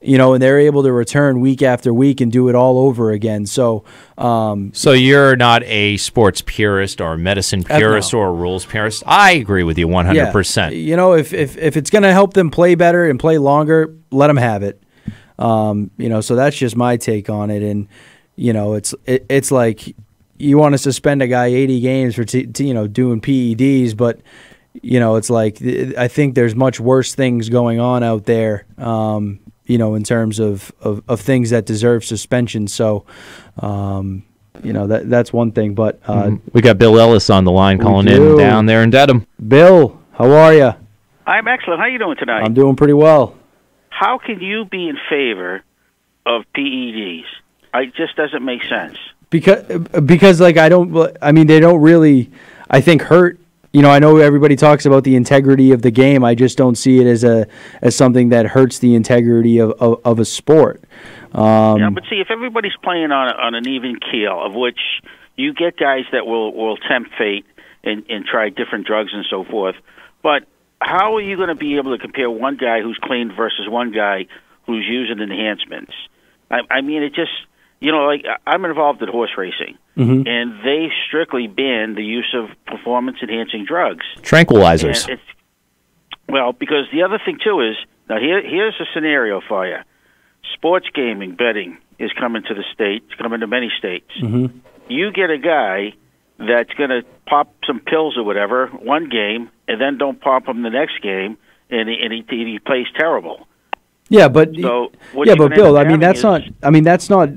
And they're able to return week after week and do it all over again. So, so you're not a sports purist or a medicine purist or a rules purist. I agree with you 100%. Yeah. If it's going to help them play better and play longer, let them have it. So that's just my take on it. And it's like you want to suspend a guy 80 games for doing PEDs, but it's like I think there's much worse things going on out there. In terms of things that deserve suspension. So, that's one thing. But we got Bill Ellis on the line calling in down there in Dedham. Bill, how are you? I'm excellent. How are you doing tonight? I'm doing pretty well. How can you be in favor of PEDs? It just doesn't make sense. Because they don't really, I think, hurt I know everybody talks about the integrity of the game. I just don't see it as something that hurts the integrity of a sport. Yeah, but see, if everybody's playing on an even keel, of which you get guys that will tempt fate and try different drugs and so forth, but how are you going to be able to compare one guy who's clean versus one guy who's using enhancements? I mean, it just, like I'm involved in horse racing, and they strictly ban the use of performance-enhancing drugs. Tranquilizers. Well, because the other thing, too, is, now here's a scenario for you. Sports gaming, betting, is coming to the state, it's coming to many states. You get a guy that's going to pop some pills or whatever one game, and then don't pop them the next game, and he plays terrible. Yeah, but so Bill, that's not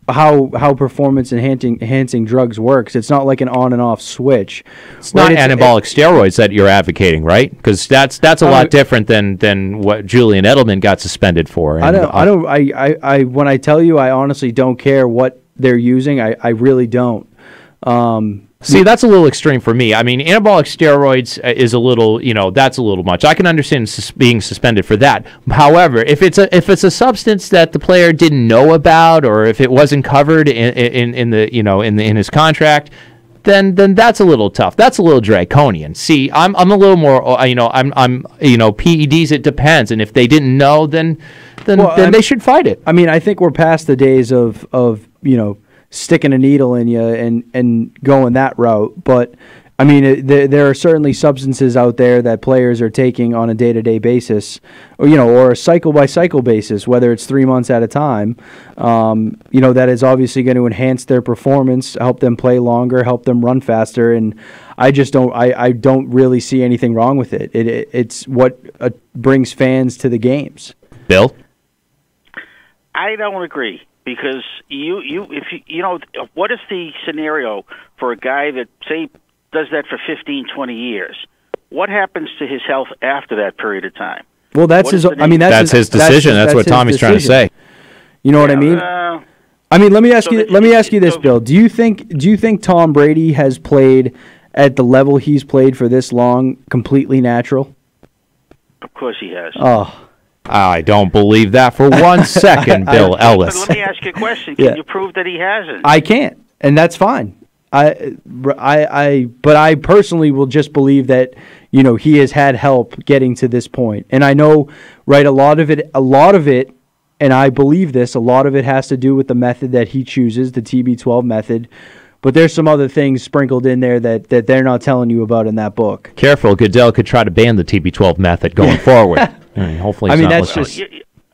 how performance enhancing drugs works. It's not like an on and off switch. It's not anabolic steroids that you're advocating, right? Because that's a lot different than what Julian Edelman got suspended for. And, when I tell you, I honestly don't care what they're using. I really don't. See, that's a little extreme for me. I mean, anabolic steroids is a little, that's a little much. I can understand being suspended for that. However, if it's a substance that the player didn't know about, or if it wasn't covered in his contract, then that's a little tough. That's a little draconian. See, I'm a little more, PEDs. It depends, and if they didn't know, then they should fight it. I mean, I think we're past the days of sticking a needle in you and going that route. But, I mean, there are certainly substances out there that players are taking on a day-to-day basis, or a cycle-by-cycle basis, whether it's 3 months at a time, that is obviously going to enhance their performance, help them play longer, help them run faster, and I don't really see anything wrong with it. It's what brings fans to the games. Bill? I don't agree. Because what is the scenario for a guy that, say, does that for 15, 20 years? What happens to his health after that period of time? Well, that's his decision. That's what Tommy's trying to say. You know what I mean? Let me ask you this, Bill. Do you think Tom Brady has played at the level he's played for this long completely natural? Of course he has. Oh. I don't believe that for 1 second, Bill Ellis. But let me ask you a question. Can you prove that he hasn't? I can't, and that's fine. But I personally will just believe that he has had help getting to this point, and I know, right? A lot of it, and I believe this. A lot of it has to do with the method that he chooses, the TB12 method. But there's some other things sprinkled in there that they're not telling you about in that book. Careful, Goodell could try to ban the TB12 method going forward. Hopefully, that's just.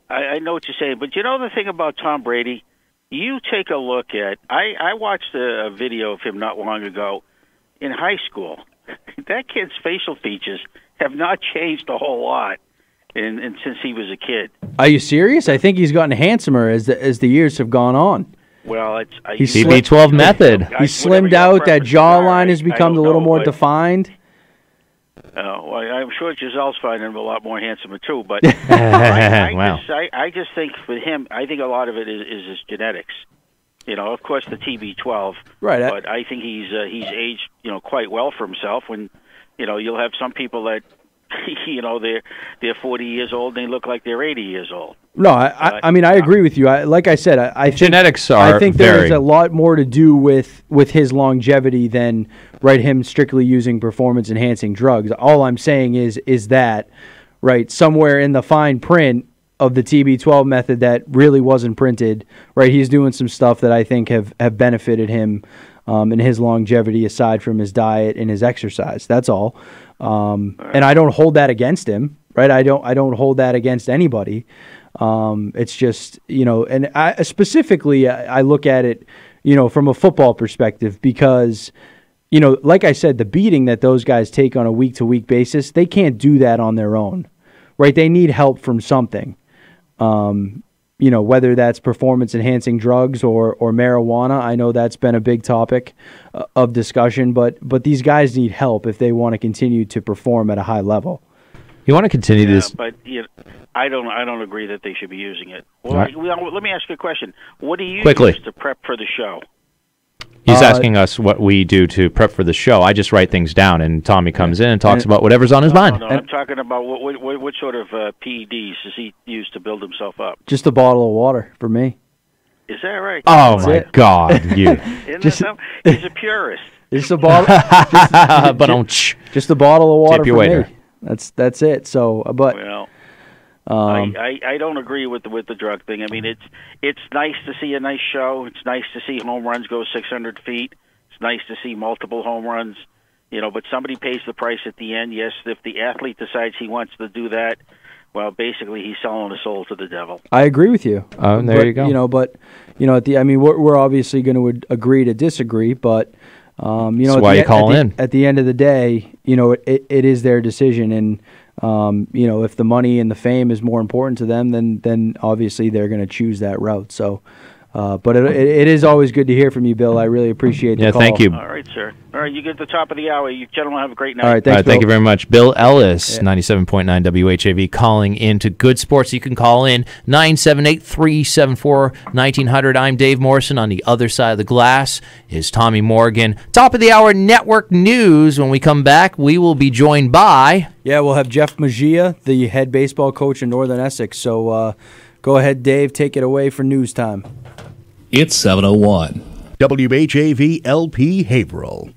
I know what you're saying, but the thing about Tom Brady, you take a look at. I watched a video of him not long ago in high school. That kid's facial features have not changed a whole lot, and since he was a kid. Are you serious? I think he's gotten handsomer as the years have gone on. Well, he's TB12 method. He's slimmed out. That jawline has become a little more defined. Well, I'm sure Giselle's finding him a lot more handsomer too. But I just think with him, I think a lot of it is his genetics. Of course, the TB12. Right. But I think he's aged quite well for himself. When you'll have some people that they're 40 years old and they look like they're 80 years old. No, I mean, I agree with you. Like I said, I think genetics are. I think there's a lot more to do with his longevity than him strictly using performance enhancing drugs. All I'm saying is that somewhere in the fine print of the TB12 method that really wasn't printed, he's doing some stuff that I think have benefited him in his longevity aside from his diet and his exercise. That's all. And I don't hold that against him, right? I don't hold that against anybody. It's just, and I specifically, I look at it, from a football perspective because, like I said, the beating that those guys take on a week-to-week basis, they can't do that on their own, right? They need help from something, whether that's performance-enhancing drugs or marijuana. I know that's been a big topic of discussion, but these guys need help if they want to continue to perform at a high level. You want to continue this? But I don't agree that they should be using it. Well, let me ask you a question. What do you use to prep for the show? He's asking us what we do to prep for the show. I just write things down, and Tommy comes in and talks about whatever's on his mind. No, I'm talking about what sort of PEDs does he use to build himself up? Just a bottle of water for me. Is that right? Oh, my God. You. He's a purist. Just a bottle. Just a bottle of water for waiter. me. That's it. So, but well, I don't agree with the drug thing. I mean, it's nice to see a nice show. It's nice to see home runs go 600 feet. It's nice to see multiple home runs. But somebody pays the price at the end. Yes, if the athlete decides he wants to do that, well, basically he's selling his soul to the devil. I agree with you. Oh, there you go. We're obviously going to agree to disagree, but that's why you call in. At the end of the day, it is their decision, and if the money and the fame is more important to them, then obviously they're going to choose that route. So, but it is always good to hear from you, Bill. I really appreciate the call. Yeah, thank you. All right, sir. All right, you get the top of the hour. You gentlemen have a great night. All right, thanks, Bill. Thank you very much. Bill Ellis, 97.9 WHAV, calling into Good Sports. You can call in 978-374-1900. I'm Dave Morrison. On the other side of the glass is Tommy Morgan. Top of the hour network news. When we come back, we will be joined by... Yeah, we'll have Jeff Mejia, the head baseball coach in Northern Essex. So go ahead, Dave. Take it away for news time. It's 7:01. WHAV LP Haverhill.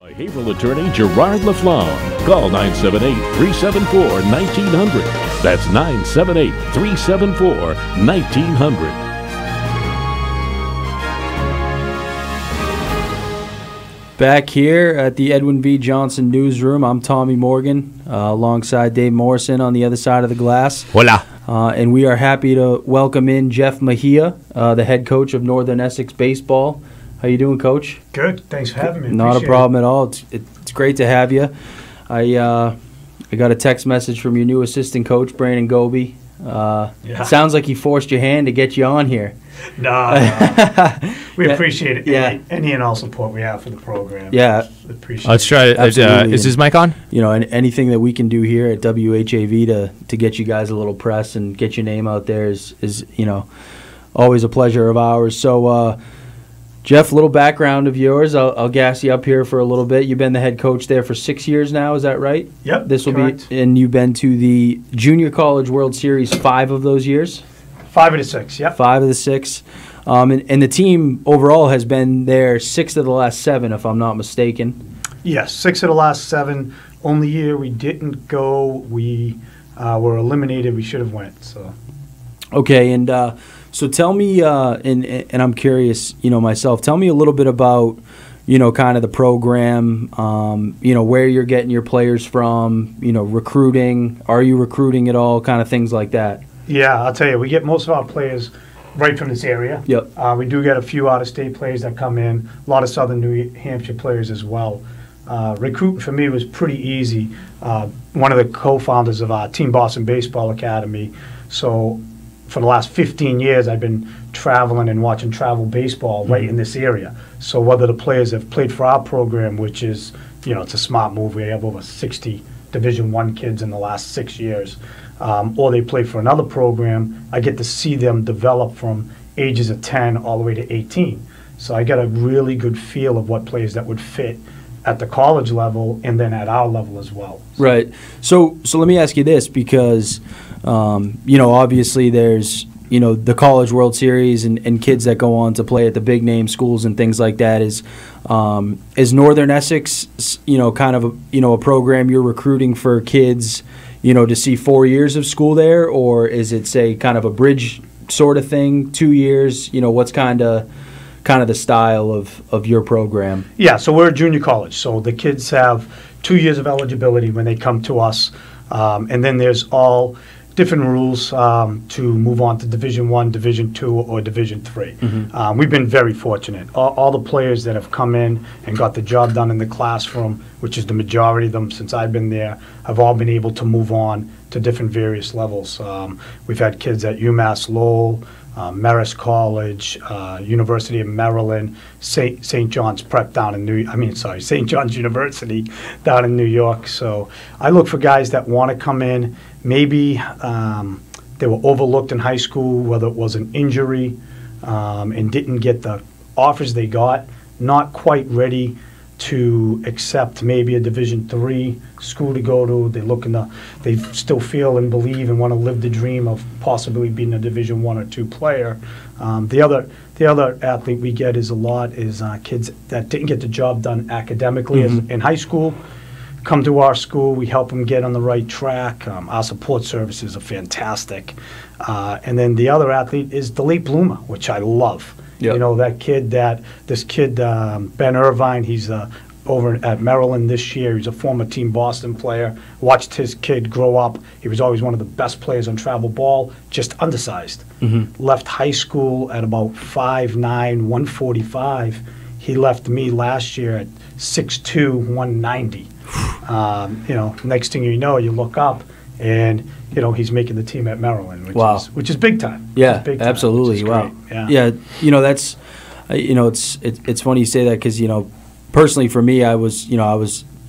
Haverhill attorney Gerard LaFlamme. Call 978-374-1900. That's 978-374-1900. Back here at the Edwin V. Johnson Newsroom, I'm Tommy Morgan, alongside Dave Morrison on the other side of the glass. Hola. And we are happy to welcome in Jeff Mejia, the head coach of Northern Essex Baseball. How you doing, Coach? Good. Thanks for having me. Not a problem at all. It's great to have you. I got a text message from your new assistant coach, Brandon Goby. Sounds like he forced your hand to get you on here. No. We appreciate it. Yeah. Any and all support we have for the program. Yeah. Appreciate Let's try it. Is his mic on? You know, anything that we can do here at WHAV to get you guys a little press and get your name out there is you know, always a pleasure of ours. So, Jeff, little background of yours. I'll gas you up here for a little bit. You've been the head coach there for 6 years now. Is that right? Yep. This will correct. be, and you've been to the Junior College World Series 5 of those years. 5 of the 6. Yep. 5 of the 6. And the team overall has been there 6 of the last 7, if I'm not mistaken. Yes, 6 of the last 7. Only year we didn't go, we were eliminated. We should have went. So. Okay, and so tell me, and I'm curious, you know, myself. Tell me a little bit about, you know, kind of the program. You know, where you're getting your players from. You know, recruiting. Are you recruiting at all? Kind of things like that. Yeah, I'll tell you, we get most of our players right from this area. Yep. We do get a few out-of-state players that come in, a lot of Southern New Hampshire players as well. Recruiting for me was pretty easy. One of the co-founders of our Team Boston Baseball Academy. So for the last 15 years, I've been traveling and watching travel baseball right in this area. So whether the players have played for our program, which is, you know, it's a smart move. We have over 60 Division I kids in the last 6 years. Or they play for another program, I get to see them develop from ages of 10 all the way to 18. So I get a really good feel of what players that would fit at the college level and then at our level as well. Right. So let me ask you this, because you know, obviously there's, you know, the College World Series and kids that go on to play at the big name schools and things like that. Is Northern Essex, you know, kind of a, you know, a program you're recruiting for kids, you know, to see 4 years of school there, or is it, say, kind of a bridge sort of thing, 2 years? You know, what's kind of the style of your program? Yeah, so we're a junior college, so the kids have 2 years of eligibility when they come to us, and then there's all different rules to move on to Division I, Division II, or Division III. We've been very fortunate. All the players that have come in and got the job done in the classroom, which is the majority of them since I've been there, have all been able to move on to different various levels. We've had kids at UMass Lowell, Marist College, University of Maryland, St. John's Prep down in St. John's University down in New York. So I look for guys that want to come in. Maybe they were overlooked in high school, whether it was an injury and didn't get the offers they got, not quite ready to accept maybe a Division III school to go to. They still feel and believe and want to live the dream of possibly being a Division I or II player. The other athlete we get is kids that didn't get the job done academically in high school. Come to our school, we help them get on the right track. Our support services are fantastic. And then the other athlete is the late bloomer, which I love. Yep. You know, this kid, Ben Irvine, he's over at Maryland this year. He's a former Team Boston player. Watched his kid grow up. He was always one of the best players on travel ball, just undersized. Left high school at about 5'9", 145. He left me last year at 6'2", 190. You know, next thing you know, you look up and, you know, he's making the team at Maryland, which is big time. Yeah, big time, absolutely. Wow. Yeah, you know, that's, you know, it's funny you say that, because, you know, personally for me, I was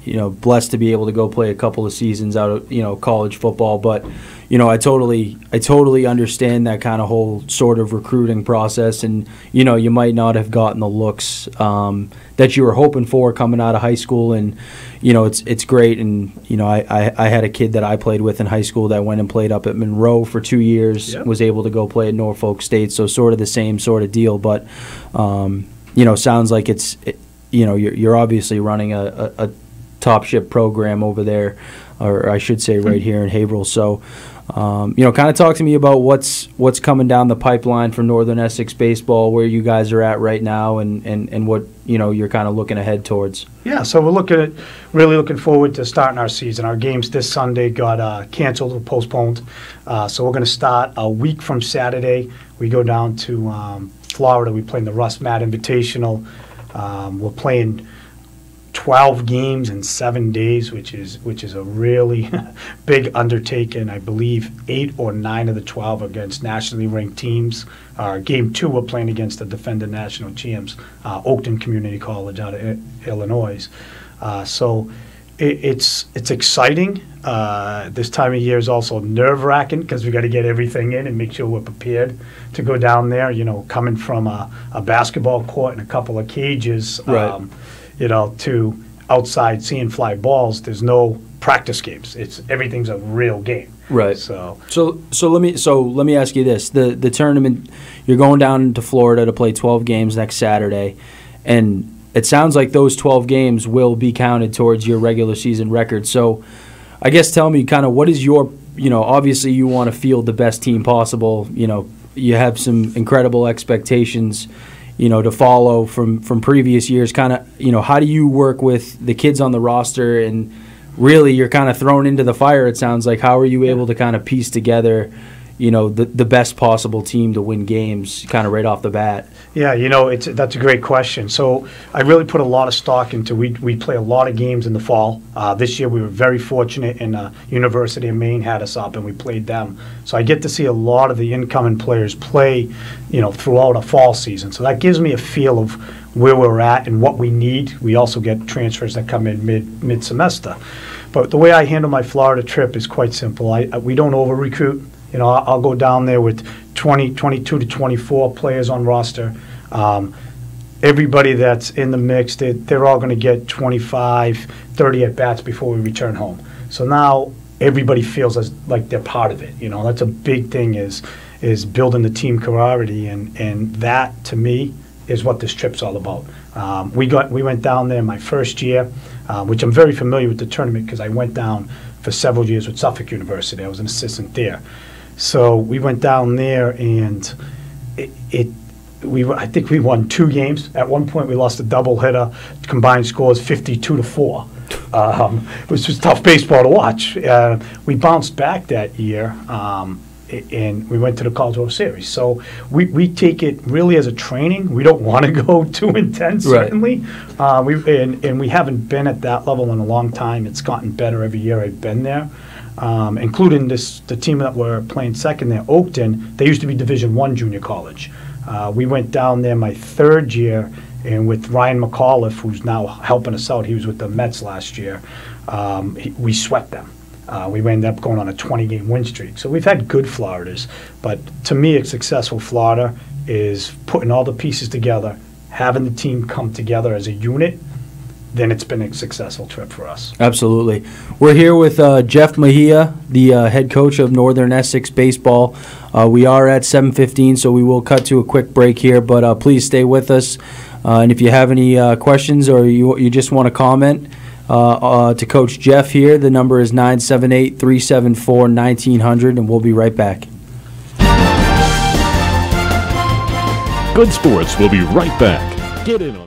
blessed to be able to go play a couple of seasons out of, you know, college football, but, you know, I totally understand that kind of whole sort of recruiting process, and, you know, you might not have gotten the looks that you were hoping for coming out of high school, and, you know, it's great. And, you know, I had a kid that I played with in high school that went and played up at Monroe for 2 years, was able to go play at Norfolk State, so sort of the same sort of deal, but, you know, sounds like it's you're obviously running a top ship program over there, or I should say right here in Haverhill. So, kind of talk to me about what's coming down the pipeline for Northern Essex baseball, where you guys are at right now, and what you're kind of looking ahead towards. Yeah, so we're really looking forward to starting our season. Our games this Sunday got canceled or postponed, so we're going to start a week from Saturday. We go down to Florida. We play in the Russ Matt Invitational. We're playing 12 games in 7 days, which is a really big undertaking. I believe 8 or 9 of the 12 against nationally ranked teams. Game 2, we're playing against the defending national champs, Oakton Community College out of Illinois. So it's exciting. This time of year is also nerve-wracking because we got to get everything in and make sure we're prepared to go down there. Coming from a basketball court and a couple of cages. Right. To outside seeing fly balls, there's no practice games. Everything's a real game. Right. So let me ask you this: the tournament, you're going down to Florida to play 12 games next Saturday, and it sounds like those 12 games will be counted towards your regular season record. So, I guess tell me kind of what is your, obviously you want to field the best team possible. You have some incredible expectations, to follow from previous years. Kind of, how do you work with the kids on the roster? And really, you're kind of thrown into the fire, it sounds like. How are you able to kind of piece together, the best possible team to win games kind of right off the bat? Yeah, that's a great question. So I really put a lot of stock into, we play a lot of games in the fall. This year we were very fortunate, and University of Maine had us up and we played them. So I get to see a lot of the incoming players play, throughout a fall season. So that gives me a feel of where we're at and what we need. We also get transfers that come in mid-semester. But the way I handle my Florida trip is quite simple. We don't over-recruit. I'll go down there with 22 to 24 players on roster. Everybody that's in the mix, they're all going to get 25, 30 at-bats before we return home. So now everybody feels like they're part of it. That's a big thing is building the team camaraderie, and that, to me, is what this trip's all about. We went down there my first year, which I'm very familiar with the tournament because I went down for several years with Suffolk University. I was an assistant there. So we went down there, and I think we won 2 games. At one point, we lost a doubleheader. Combined scores 52-4. It was just tough baseball to watch. We bounced back that year, and we went to the College World Series. So we take it really as a training. We don't want to go too intense, certainly. And we haven't been at that level in a long time. It's gotten better every year I've been there. Including the team that we're playing second there, Oakton. They used to be Division I junior college. We went down there my 3rd year, and with Ryan McAuliffe, who's now helping us out, he was with the Mets last year, we swept them. We ended up going on a 20-game win streak. So we've had good Floridas, but to me a successful Florida is putting all the pieces together, having the team come together as a unit. Then it's been a successful trip for us. Absolutely. We're here with Jeff Mejia, the head coach of Northern Essex Baseball. We are at 7:15, so we will cut to a quick break here, but please stay with us. And if you have any questions or you just want to comment to Coach Jeff here, the number is 978-374-1900, and we'll be right back. Good Sports will be right back. Get in on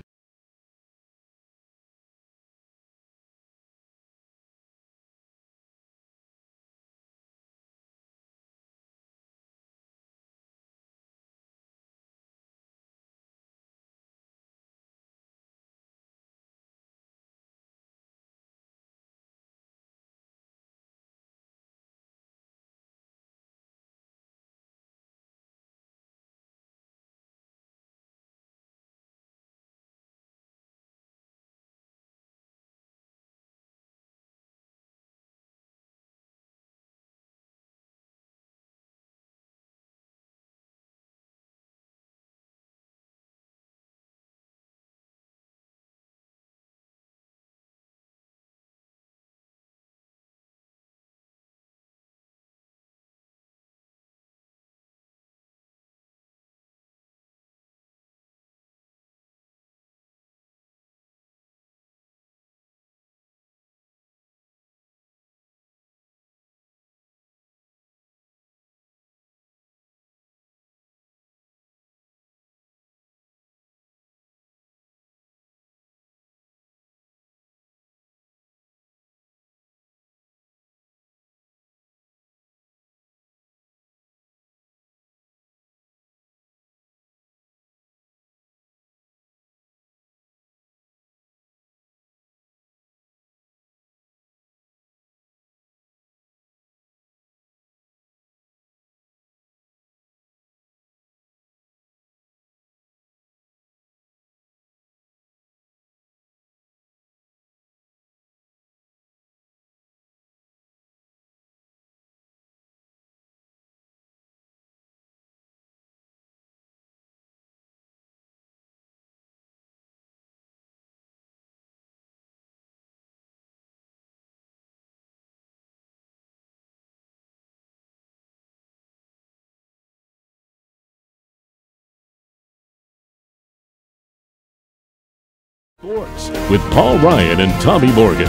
Sports with Paul Ryan and Tommy Morgan.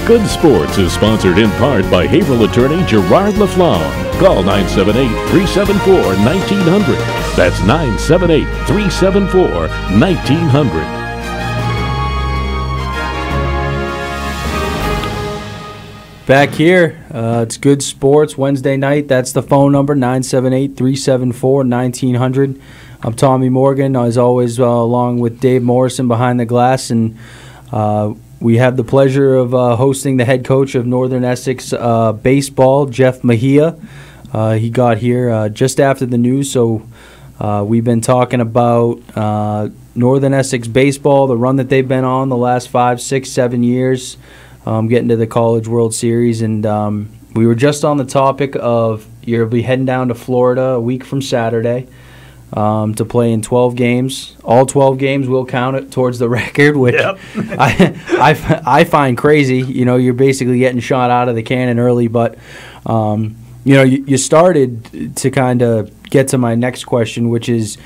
Good Sports is sponsored in part by Haverhill attorney Gerard LaFlamme. Call 978-374-1900. That's 978-374-1900. Back here, it's Good Sports Wednesday night. That's the phone number, 978-374-1900. I'm Tommy Morgan, as always, along with Dave Morrison behind the glass, and we have the pleasure of hosting the head coach of Northern Essex baseball, Jeff Mejia. He got here just after the news, so we've been talking about Northern Essex baseball, the run that they've been on the last 5, 6, 7 years, getting to the College World Series, and we were just on the topic of you'll be heading down to Florida a week from Saturday to play in 12 games. All 12 games will count it towards the record, which I find crazy. You know, you're basically getting shot out of the cannon early, but you know, you started to kind of get to my next question, which is,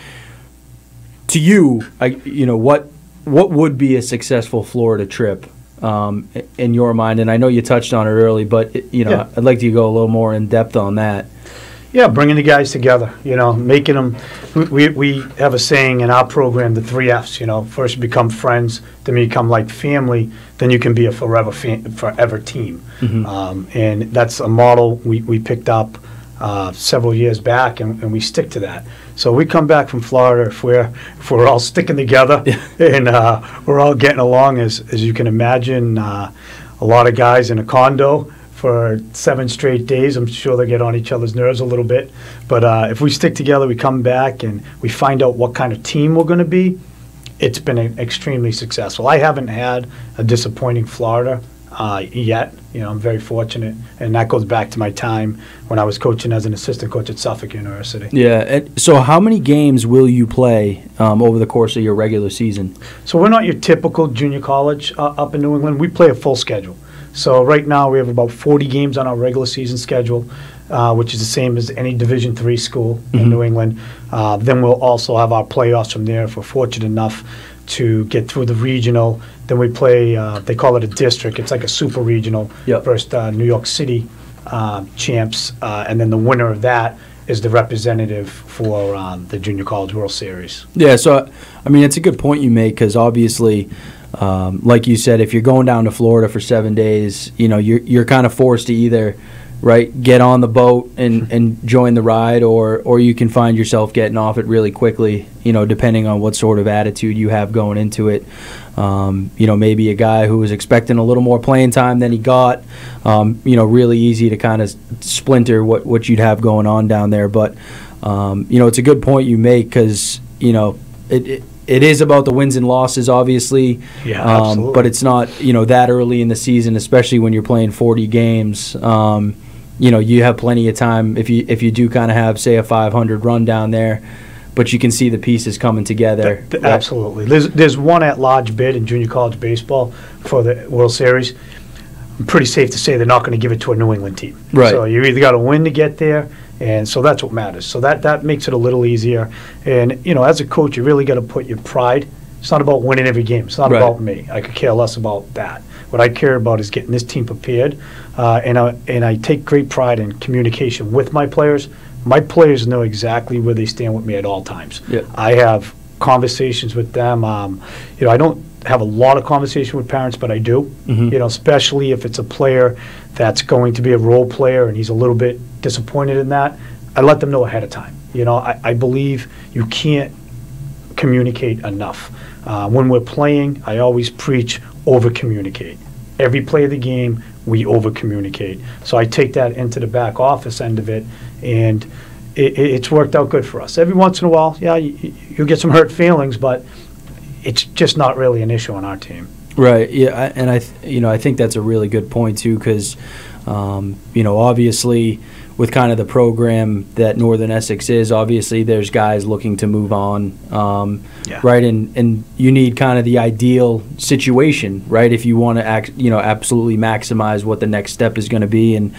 to you, you know, what would be a successful Florida trip in your mind? And I know you touched on it early, but you know, I'd like to go a little more in depth on that. Yeah, bringing the guys together, you know, making them. We have a saying in our program, the 3 Fs. You know, first you become friends, then you become like family, then you can be a forever team. Mm-hmm. And that's a model we picked up several years back, and we stick to that. So we come back from Florida if we're all sticking together and we're all getting along, as you can imagine. A lot of guys in a condo for 7 straight days, I'm sure they get on each other's nerves a little bit. But if we stick together, we come back and we find out what kind of team we're going to be, it's been extremely successful. I haven't had a disappointing Florida yet. You know, I'm very fortunate, and that goes back to my time when I was coaching as an assistant coach at Suffolk University. Yeah. And so how many games will you play over the course of your regular season? So we're not your typical junior college up in New England. We play a full schedule. So right now we have about 40 games on our regular season schedule, which is the same as any Division III school in New England. Then we'll also have our playoffs from there if we're fortunate enough to get through the regional. Then we play, they call it a district. It's like a super regional versus New York City champs. And then the winner of that is the representative for the Junior College World Series. Yeah, so, I mean, it's a good point you make, because obviously, like you said, if you're going down to Florida for 7 days, you know, you're kind of forced to either get on the boat and join the ride, or you can find yourself getting off it really quickly, you know, depending on what sort of attitude you have going into it. You know, maybe a guy who was expecting a little more playing time than he got, you know, really easy to kind of splinter what you'd have going on down there. But, you know, it's a good point you make, because, you know, it is about the wins and losses, obviously. Yeah, absolutely. But it's not, you know, that early in the season, especially when you're playing 40 games. You know, you have plenty of time if you do kind of have, say, a 500 run down there, but you can see the pieces coming together. Absolutely. There's one at-large bid in junior college baseball for the World Series. I'm pretty safe to say they're not going to give it to a New England team. Right. So you either got to win to get there, and so that's what matters. So that makes it a little easier. And, you know, as a coach, you really got to put your pride. It's not about winning every game. It's not about me. I could care less about that. What I care about is getting this team prepared, and I take great pride in communication with my players. My players know exactly where they stand with me at all times. Yeah. I have conversations with them. You know, I don't have a lot of conversation with parents, but I do. You know, especially if it's a player that's going to be a role player and he's a little bit disappointed in that. I let them know ahead of time. You know, I believe you can't communicate enough. When we're playing, I always preach over-communicate. Every play of the game, we over-communicate. So I take that into the back office end of it, and it's worked out good for us. Every once in a while, yeah, you'll get some hurt feelings, but it's just not really an issue on our team. Right. Yeah, and I think that's a really good point too, because you know, obviously, with kind of the program that Northern Essex is, obviously there's guys looking to move on, right? And you need kind of the ideal situation, right? If you want to absolutely maximize what the next step is going to be, and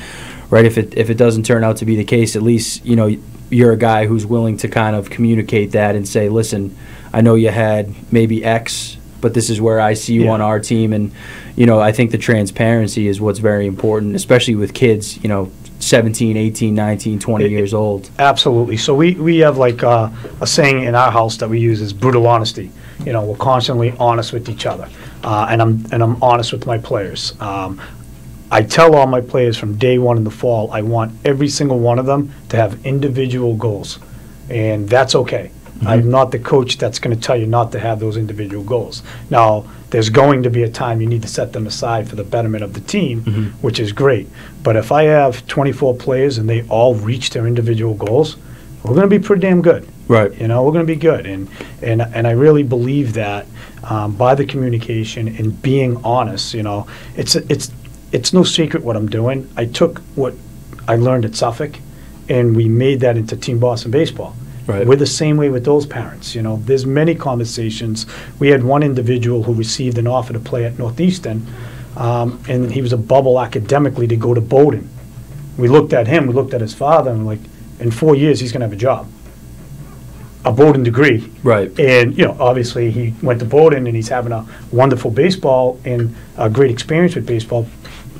right, if it doesn't turn out to be the case, at least, you know, you're a guy who's willing to kind of communicate that and say, listen, I know you had maybe X but this is where I see you on our team. And, I think the transparency is what's very important, especially with kids, 17, 18, 19, 20 years old. Absolutely. So we have like a saying in our house that we use is brutal honesty. We're constantly honest with each other, and I'm honest with my players. I tell all my players from day one in the fall, I want every single one of them to have individual goals, and that's okay. I'm not the coach that's going to tell you not to have those individual goals. Now, there's going to be a time you need to set them aside for the betterment of the team, which is great. But if I have 24 players and they all reach their individual goals, we're going to be pretty damn good. Right. We're going to be good. And I really believe that by the communication and being honest, it's no secret what I'm doing. I took what I learned at Suffolk, and we made that into Team Boston Baseball. Right. We're the same way with those parents. There's many conversations. We had one individual who received an offer to play at Northeastern, and he was a bubble academically to go to Bowdoin. We looked at him, we looked at his father, and like, in 4 years he's going to have a job, a Bowdoin degree. Right. And obviously he went to Bowdoin, and he's having a wonderful baseball and a great experience with baseball,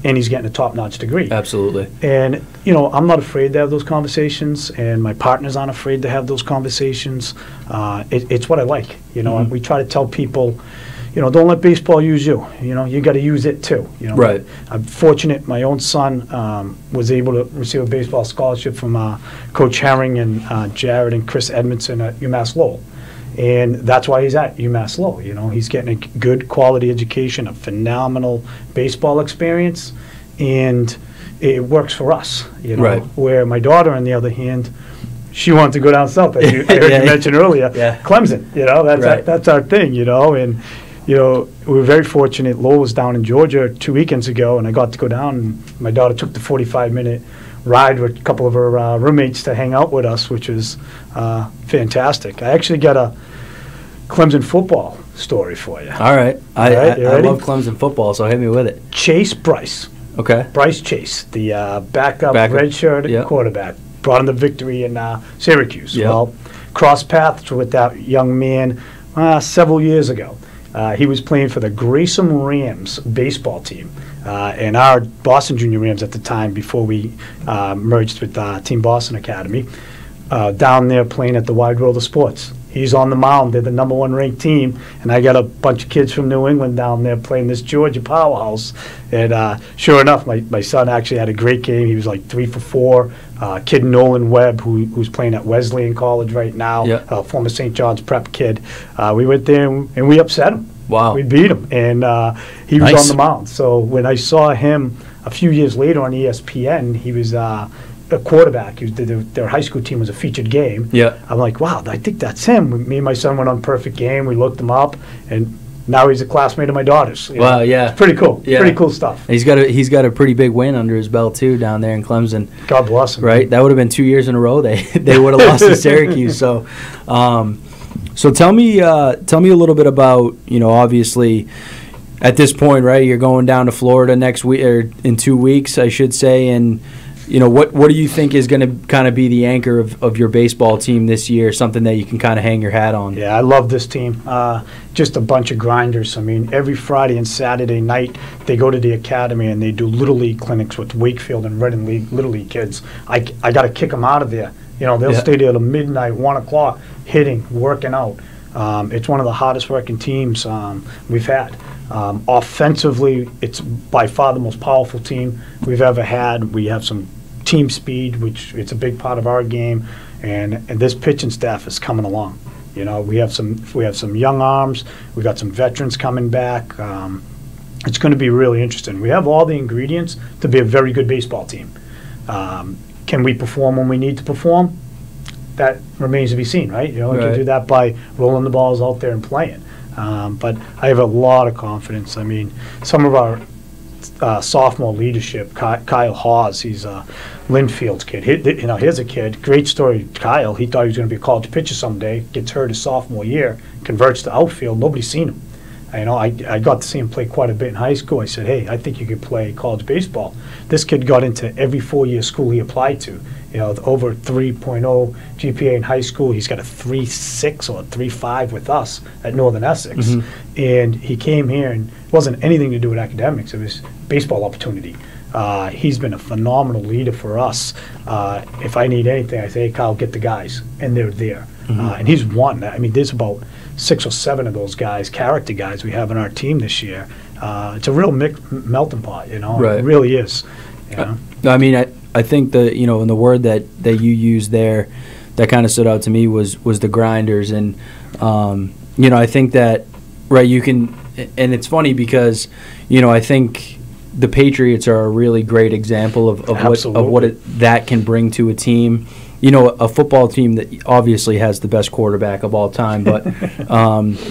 and he's getting a top-notch degree. Absolutely. And, I'm not afraid to have those conversations, and my partners aren't afraid to have those conversations. It's what I like. We try to tell people, don't let baseball use you. You got to use it too. Right. I'm fortunate. My own son was able to receive a baseball scholarship from Coach Herring and Jared and Chris Edmondson at UMass Lowell. And that's why he's at UMass Lowell. He's getting a good quality education, a phenomenal baseball experience, and it works for us. Right. Where my daughter, on the other hand, she wanted to go down south. As I heard you mention earlier, Clemson. That's our thing. And we were very fortunate. Lowell was down in Georgia 2 weekends ago, and I got to go down. And my daughter took the 45-minute ride with a couple of her roommates to hang out with us, which was fantastic. I actually got a Clemson football story for you. All right. I ready? love Clemson football, so hit me with it. Chase Bryce. Okay. Bryce Chase, the backup redshirt quarterback, brought him the victory in Syracuse. Yep. Well, crossed paths with that young man several years ago. He was playing for the Grayson Rams baseball team. And our Boston Junior Rams at the time, before we merged with Team Boston Academy, down there playing at the Wide World of Sports. He's on the mound. They're the #1 ranked team, and I got a bunch of kids from New England down there playing this Georgia powerhouse. And sure enough, my son actually had a great game. He was like 3 for 4. Kid Nolan Webb, who's playing at Wesleyan College right now, former St. John's Prep kid. We went there and we upset him. Wow. We beat him, and he was on the mound. So when I saw him a few years later on ESPN, he was a quarterback. Their high school team was a featured game. Yeah. I'm like, wow, I think that's him. Me and my son went on Perfect Game. We looked him up, and now he's a classmate of my daughter's. Wow, yeah. It's pretty cool. Yeah. Pretty cool stuff. He's got a pretty big win under his belt, too, down there in Clemson. God bless him. Right? That would have been 2 years in a row they would have lost to Syracuse. So tell me a little bit about, obviously, at this point, right, you're going down to Florida next week, or in 2 weeks, I should say, and what do you think is going to kind of be the anchor of your baseball team this year, something that you can kind of hang your hat on? Yeah, I love this team. Just a bunch of grinders. I mean, every Friday and Saturday night, they go to the academy and they do Little League clinics with Wakefield and Reading League Little League kids. I got to kick them out of there. They'll stay there till midnight, 1 o'clock, hitting, working out. It's one of the hardest working teams we've had. Offensively, it's by far the most powerful team we've ever had. We have some team speed, which it's a big part of our game, and this pitching staff is coming along. We have some young arms. We got some veterans coming back. It's going to be really interesting. We have all the ingredients to be a very good baseball team. Can we perform when we need to perform? That remains to be seen, right? We can do that by rolling the balls out there and playing. But I have a lot of confidence. I mean, some of our sophomore leadership, Kyle Hawes, he's Linfield's kid. Here's a kid. Great story, Kyle. He thought he was going to be a college pitcher someday. Gets hurt his sophomore year. Converts to outfield. Nobody's seen him. I got to see him play quite a bit in high school. I said, hey, I think you could play college baseball. This kid got into every four-year school he applied to. Over 3.0 GPA in high school. He's got a 3.6 or a 3.5 with us at Northern Essex. And he came here, and it wasn't anything to do with academics. It was baseball opportunity. He's been a phenomenal leader for us. If I need anything, I say, hey, Kyle, get the guys, and they're there. And he's won. I mean, there's about 6 or 7 of those guys, character guys, we have on our team this year. It's a real melting pot, Right. It really is. I mean, I think and the word that you used there that kind of stood out to me was the grinders. And, I think that, right, you can, and it's funny because, I think the Patriots are a really great example of what that can bring to a team. A football team that obviously has the best quarterback of all time, but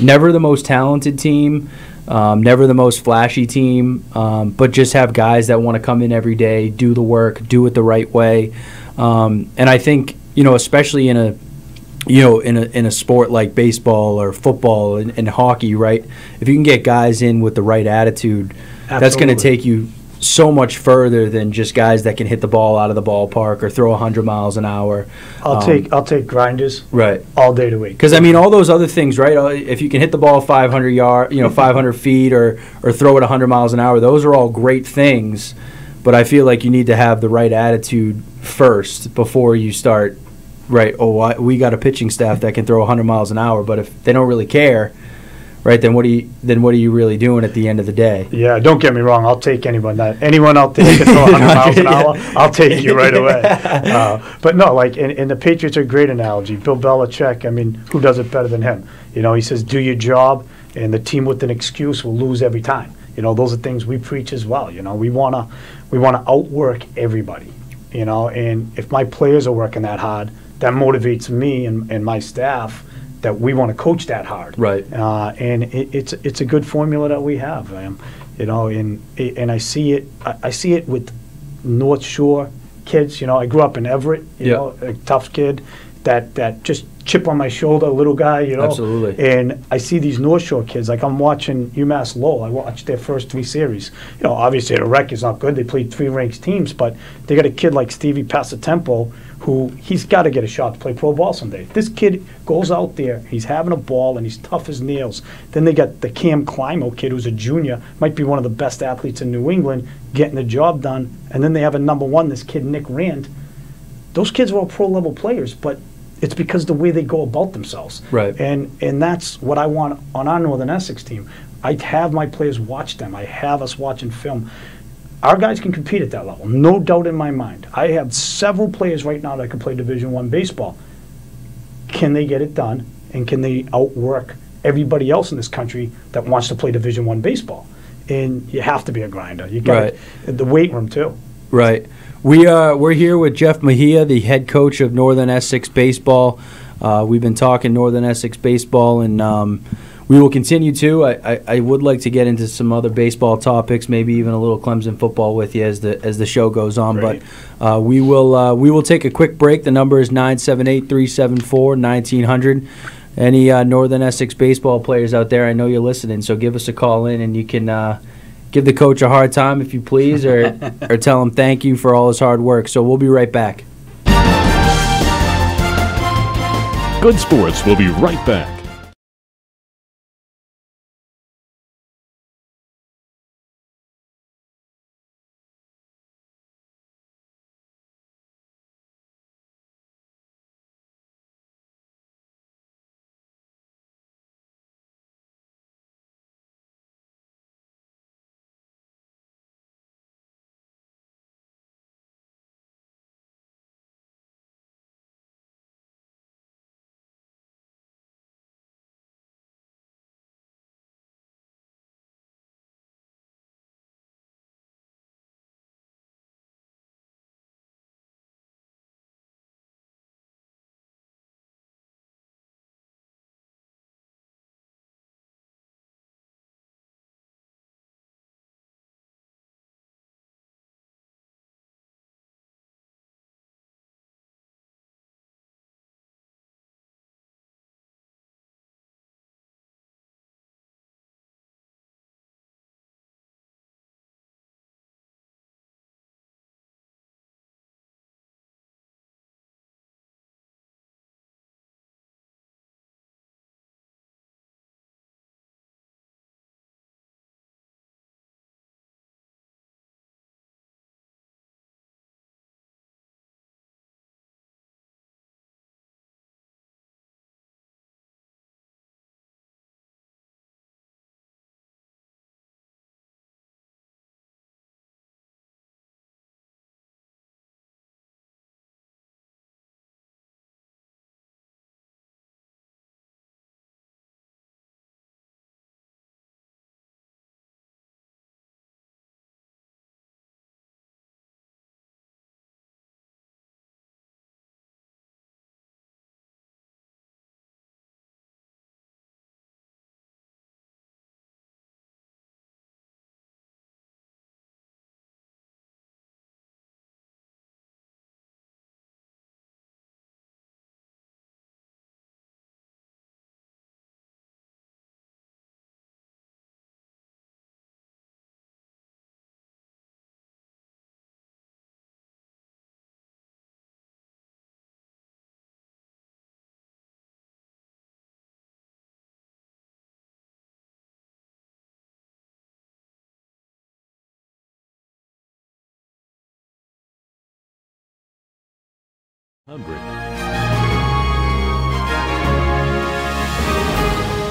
never the most talented team, never the most flashy team, but just have guys that want to come in every day, do the work, do it the right way. And I think, especially in a sport like baseball or football and hockey, right? If you can get guys in with the right attitude, that's going to take you so much further than just guys that can hit the ball out of the ballpark or throw 100 miles an hour. I'll take grinders right all day to week. Because I mean, all those other things, right? If you can hit the ball 500 feet, or throw it 100 miles an hour, those are all great things. But I feel like you need to have the right attitude first before you start. Right? We got a pitching staff that can throw 100 miles an hour, but if they don't really care. Right, then what are you really doing at the end of the day? Yeah, don't get me wrong. I'll take anyone out there can throw 100 miles an hour. I'll take you right away. But no, and the Patriots are a great analogy. Bill Belichick. I mean, who does it better than him? He says, "Do your job," and the team with an excuse will lose every time. Those are things we preach as well. We wanna outwork everybody. And if my players are working that hard, that motivates me and my staff. That we want to coach that hard, right? And it's a good formula that we have, and I see it with North Shore kids. I grew up in Everett, a tough kid, that just chip on my shoulder, little guy, Absolutely. And I see these North Shore kids, like I'm watching UMass Lowell. I watched their first 3 series. Obviously the record's not good. They played 3 ranked teams, but they got a kid like Stevie Passatempo who he's got to get a shot to play pro ball someday. This kid goes out there, he's having a ball, and he's tough as nails. Then they got the Cam Climo kid who's a junior, might be one of the best athletes in New England, getting the job done. And then they have a number 1, this kid Nick Rand. Those kids are all pro-level players, but it's because the way they go about themselves. Right. And that's what I want on our Northern Essex team. I have my players watch them. I have us watching film. Our guys can compete at that level, no doubt in my mind. I have several players right now that can play Division I baseball. Can they get it done, and can they outwork everybody else in this country that wants to play Division I baseball? And you have to be a grinder. You got the weight room too. Right. We're here with Jeff Mejia, the head coach of Northern Essex baseball. We've been talking Northern Essex baseball, and we will continue to. I would like to get into some other baseball topics, maybe even a little Clemson football with you as the show goes on. Great. But we will take a quick break. The number is 978-374-1900. Any Northern Essex baseball players out there, I know you're listening, so give us a call in, and you can give the coach a hard time if you please, or tell him thank you for all his hard work. So we'll be right back. Good Sports will be right back.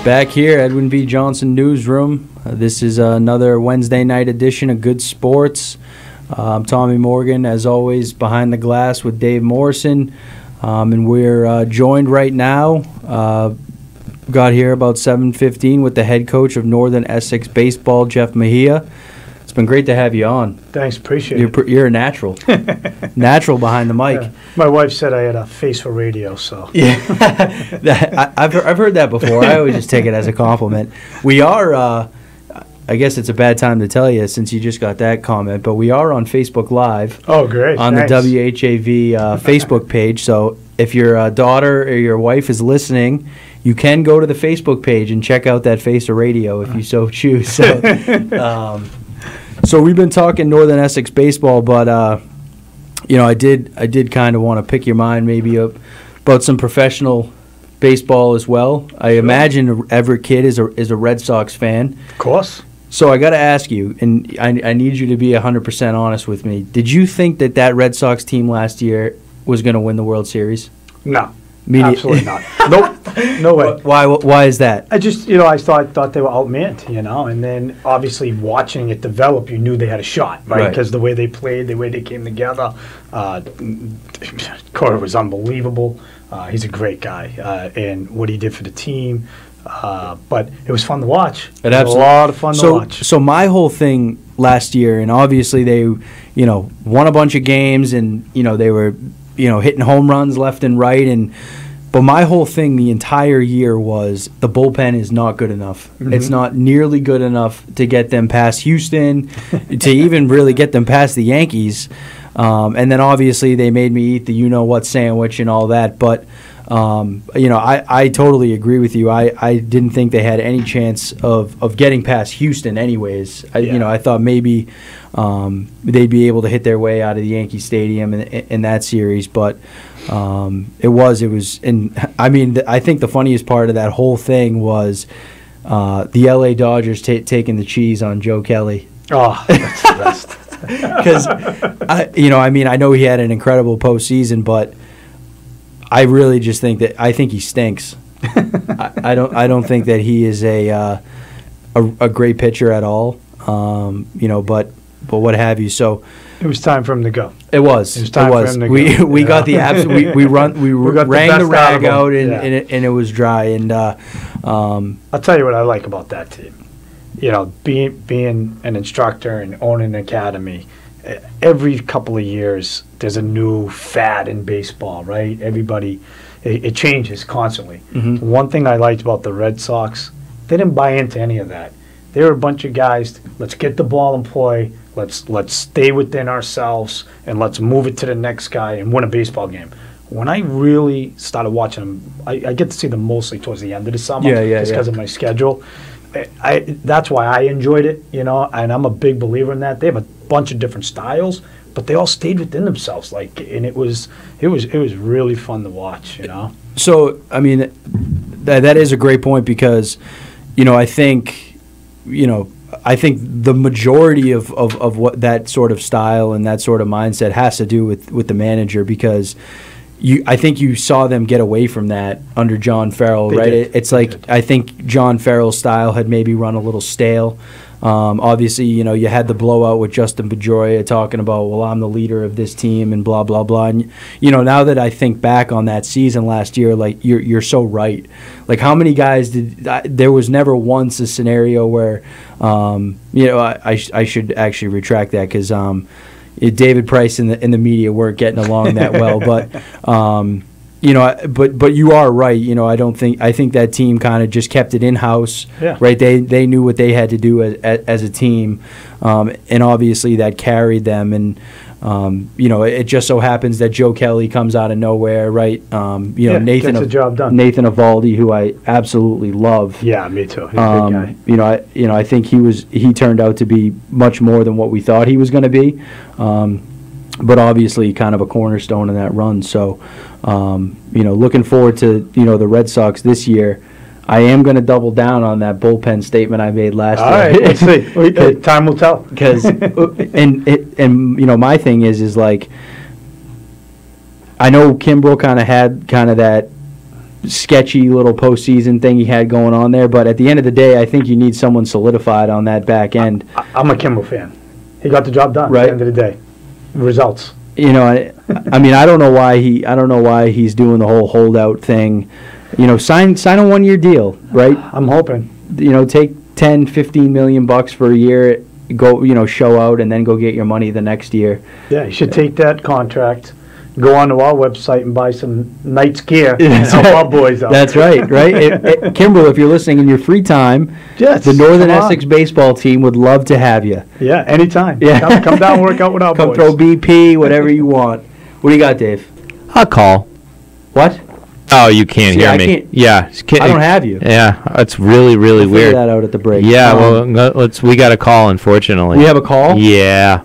Back here, Edwin V. Johnson Newsroom. This is another Wednesday night edition of Good Sports. I'm Tommy Morgan, as always, behind the glass with Dave Morrison. And we're joined right now, got here about 7:15 with the head coach of Northern Essex Baseball, Jeff Mejia. It's been great to have you on. Thanks, appreciate it. You're a natural. Natural behind the mic. Yeah. My wife said I had a face for radio, so. Yeah, I've heard that before. I always just take it as a compliment. We are, I guess it's a bad time to tell you since you just got that comment, but we are on Facebook Live. Oh, great. On Thanks. the WHAV Facebook page. So if your daughter or your wife is listening, you can go to the Facebook page and check out that face of radio if you so choose. So, so we've been talking Northern Essex baseball, but I did kind of want to pick your mind maybe about some professional baseball as well. I imagine every kid is a Red Sox fan. Of course. So I got to ask you, and I need you to be 100% honest with me. Did you think that Red Sox team last year was going to win the World Series? No. Absolutely not. Nope. No way. Why is that? I just, I thought they were outmanned, and then obviously watching it develop, you knew they had a shot, right? Because the way they played, the way they came together, Corey was unbelievable. He's a great guy, and what he did for the team. But it was fun to watch. It was a lot of fun to watch. So my whole thing last year, and obviously they, won a bunch of games, and they were, hitting home runs left and right, but my whole thing the entire year was the bullpen is not good enough. Mm-hmm. It's not nearly good enough to get them past Houston, to even really get them past the Yankees. And then obviously they made me eat the you-know-what sandwich and all that. But, I totally agree with you. I didn't think they had any chance of getting past Houston anyways. I thought maybe they'd be able to hit their way out of the Yankee Stadium in that series. But it was. And, I think the funniest part of that whole thing was the L.A. Dodgers taking the cheese on Joe Kelly. Oh, that's the best. Because, I know he had an incredible postseason, but I really just think I think he stinks. I don't think that he is a great pitcher at all. But what have you. So it was time for him to go. It was time for him to go. We got the absolute. We rang the rag out and it was dry. And I'll tell you what I like about that team. Being an instructor and owning an academy, every couple of years there's a new fad in baseball, right? Everybody, it changes constantly. Mm-hmm. One thing I liked about the Red Sox, they didn't buy into any of that. They were a bunch of guys, let's get the ball in play, let's stay within ourselves, and let's move it to the next guy and win a baseball game. When I really started watching them, I get to see them mostly towards the end of the summer, just because of my schedule. That's why I enjoyed it, and I'm a big believer in that. They have a bunch of different styles, but they all stayed within themselves, and it was really fun to watch, So that is a great point because, I think the majority of what that sort of style and that sort of mindset has to do with the manager because. I think you saw them get away from that under John Farrell, right? It's like I think John Farrell's style had maybe run a little stale. Obviously, you had the blowout with Justin Pedroia talking about, well, I'm the leader of this team and blah, blah, blah. And, now that I think back on that season last year, like, you're so right. Like, how many guys there was never once a scenario where, I should actually retract that because, David Price and the media weren't getting along that well, but but you are right. I think that team kind of just kept it in house, right? They knew what they had to do as a team, and obviously that carried them. And it just so happens that Joe Kelly comes out of nowhere, right? Nathan gets the job done. Nathan Eovaldi, who I absolutely love. Yeah, me too. He's a good guy. I think he turned out to be much more than what we thought he was going to be. But obviously kind of a cornerstone in that run. So, looking forward to, the Red Sox this year. I am going to double down on that bullpen statement I made last year. All right, let's see. Time will tell. Because, my thing is like, I know Kimbrough kind of had that sketchy little postseason thing he had going on there, but at the end of the day, I think you need someone solidified on that back end. I'm a Kimbrough fan. He got the job done right. At the end of the day. Results. You know, I mean, I don't know why he's doing the whole holdout thing. You know, sign a 1-year deal, right? I'm hoping. You know, take 10, 15 million bucks for a year, go, you know, show out, and then go get your money the next year. Yeah, you should take that contract, go onto our website and buy some Knights gear and help our boys out. That's right. Kimbrough, if you're listening in your free time, yes, the Northern Essex baseball team would love to have you. Yeah, anytime. Yeah. Come down and work out with our boys. Come throw BP, whatever you want. What do you got, Dave? I'll call. What? Oh, you can't hear me. Can't, yeah. I don't have you. Yeah, it's really we'll figure weird. That out at the break. Yeah, we got a call, unfortunately. We have a call? Yeah.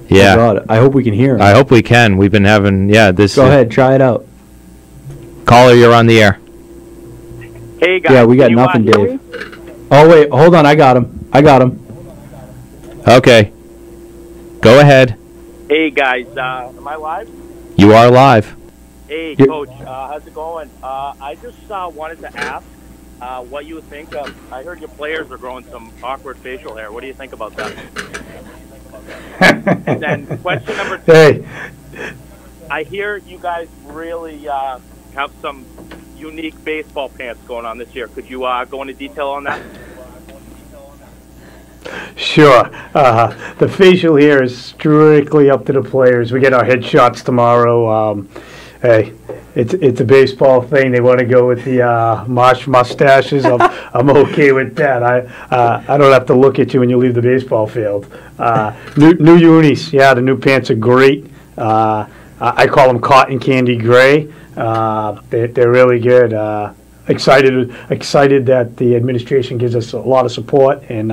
Yeah. Oh God, I hope we can hear him. I hope we can. We've been having, this. Go ahead, try it out. Caller, you're on the air. Hey, guys. Yeah, we got nothing, Dave. Oh, wait, hold on. I got him. Okay. Go ahead. Hey, guys. Am I live? You are live. Hey, Coach. How's it going? I just wanted to ask what you think of. I heard your players are growing some awkward facial hair. What do you think about that? And then question number 2. Hey. I hear you guys really have some unique baseball pants going on this year. Could you go into detail on that? Sure. The facial hair is strictly up to the players. We get our headshots tomorrow. Hey, it's a baseball thing. They want to go with the marsh mustaches. I'm okay with that. I don't have to look at you when you leave the baseball field. New unis, yeah, the new pants are great. I call them cotton candy gray. They're really good. Excited that the administration gives us a lot of support, and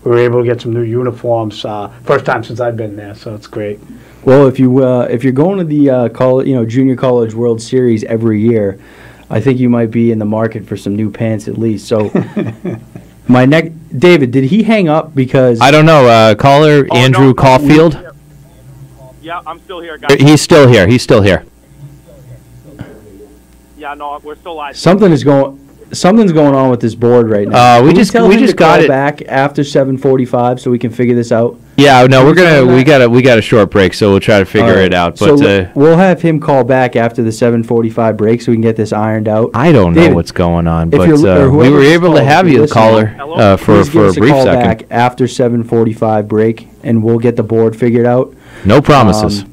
we were able to get some new uniforms. First time since I've been there, so it's great. Well, if you're going to the junior college World Series every year, I think you might be in the market for some new pants at least. So, David, did he hang up because I don't know. Caller Andrew Caulfield. Yeah, I'm still here, guys. He's still here. Yeah, no, we're still live. Something's going on with this board right now. We just got it back after 7:45 so we can figure this out. Yeah, no, we got a short break, so we'll try to figure it out. But so we'll have him call back after the 7:45 break so we can get this ironed out. I don't know what's going on, but we were able to have you, caller, for a brief call second. Back after 7:45 break, and we'll get the board figured out. No promises.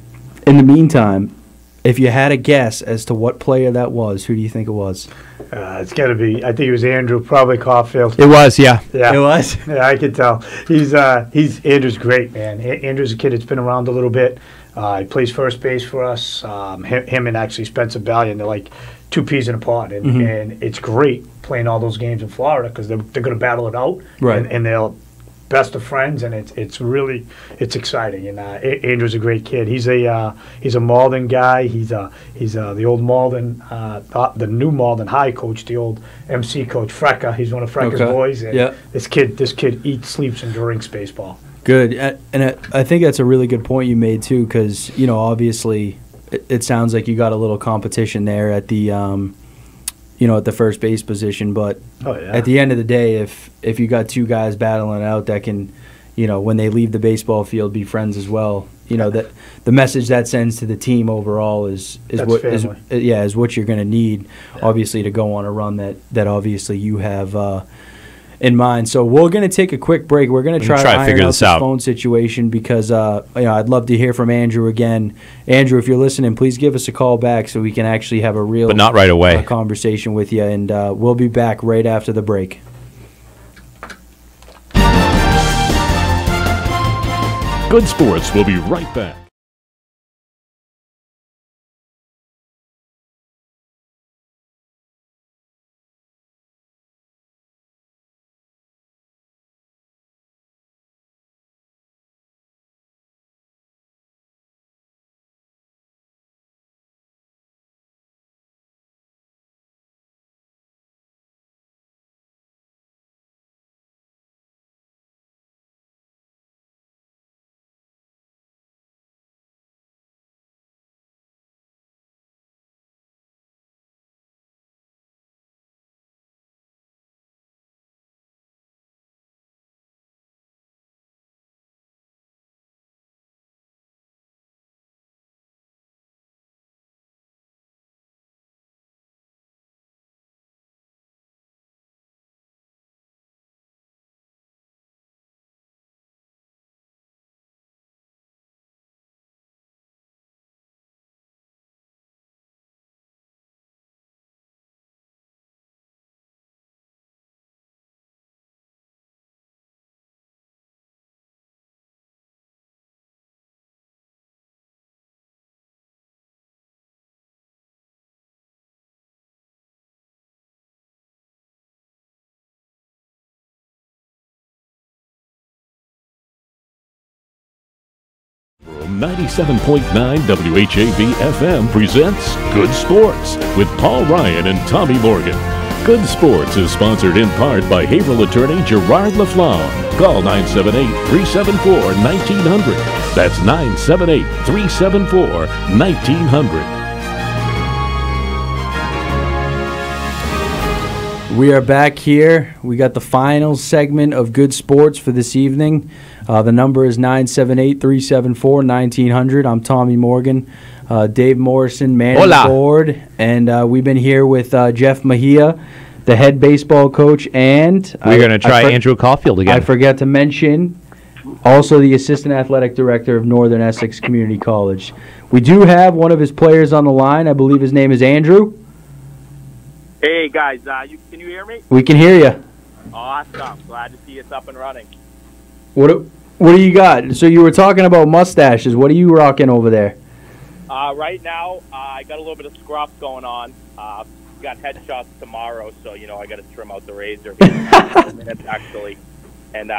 In the meantime, if you had a guess as to what player that was, who do you think it was? It's got to be. I think it was Andrew, probably Caulfield. It was, yeah. Yeah, it was. Yeah, I could tell. He's Andrew's great, man. Andrew's a kid that's been around a little bit. He plays first base for us. Him and actually Spencer Ballion, they're like two peas in a pod, and it's great playing all those games in Florida because they're going to battle it out, right? And they'll best of friends, and it's really exciting. And Andrew's a great kid. He's a Malden guy. He's the old Malden, the new Malden High coach, the old MC coach Frecka. He's one of Frecka's boys. And this kid eats, sleeps, and drinks baseball. Good, and I think that's a really good point you made too, because obviously it sounds like you got a little competition there at the at the first base position, but at the end of the day, if you got two guys battling it out that can, when they leave the baseball field, be friends as well, that the message that sends to the team overall is what you're going to need, obviously, to go on a run that obviously you have in mind. So we're going to take a quick break. We're going to try to iron out this phone situation because I'd love to hear from Andrew again. Andrew, if you're listening, please give us a call back so we can actually have a real, but not right away, conversation with you, and we'll be back right after the break. Good Sports will be right back. Newsroom 97.9 WHAV FM presents Good Sports with Paul Ryan and Tommy Morgan. Good Sports is sponsored in part by Haverhill attorney Gerard LaFlamme. Call 978-374-1900. That's 978-374-1900. We are back here. We got the final segment of Good Sports for this evening. The number is 978-374-1900. I'm Tommy Morgan. Dave Morrison, man on board. And we've been here with Jeff Mejia, the head baseball coach. And we're going to try Andrew Caulfield again. I forgot to mention also the assistant athletic director of Northern Essex Community College. We do have one of his players on the line. I believe his name is Andrew. Hey, guys, can you hear me? We can hear you. Awesome. Glad to see it's up and running. What do you got? So you were talking about mustaches. What are you rocking over there? Right now, I got a little bit of scruff going on. Got headshots tomorrow, so, I got to trim out the razor for minutes, actually, and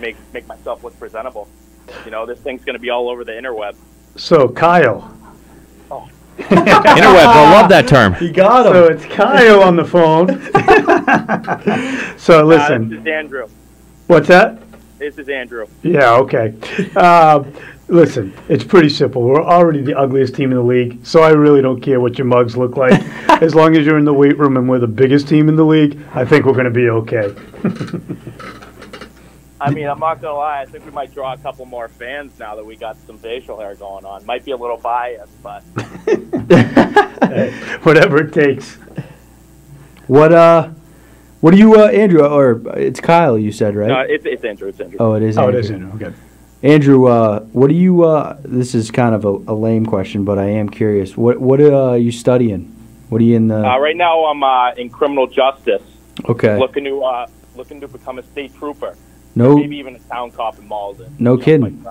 make myself look presentable. This thing's going to be all over the interweb. So, Kyle. Oh. Interweb, I love that term. You got him. So it's Kyle on the phone. So listen. This is Andrew. What's that? This is Andrew. Yeah, okay. Listen, it's pretty simple. We're already the ugliest team in the league, so I really don't care what your mugs look like. As long as you're in the weight room and we're the biggest team in the league, I think we're going to be okay. I'm not going to lie. I think we might draw a couple more fans now that we got some facial hair going on. Might be a little biased, but... Hey, whatever it takes. What do you, Andrew, or it's Kyle you said, right? No, it's Andrew. It's Andrew. Oh, it is Andrew. Oh, it is Andrew. Okay. Andrew, what do you, this is kind of a lame question, but I am curious. What are you studying? What are you in the... Right now I'm in criminal justice. Okay. Looking to become a state trooper. No, maybe even a town cop in Malden. No kidding.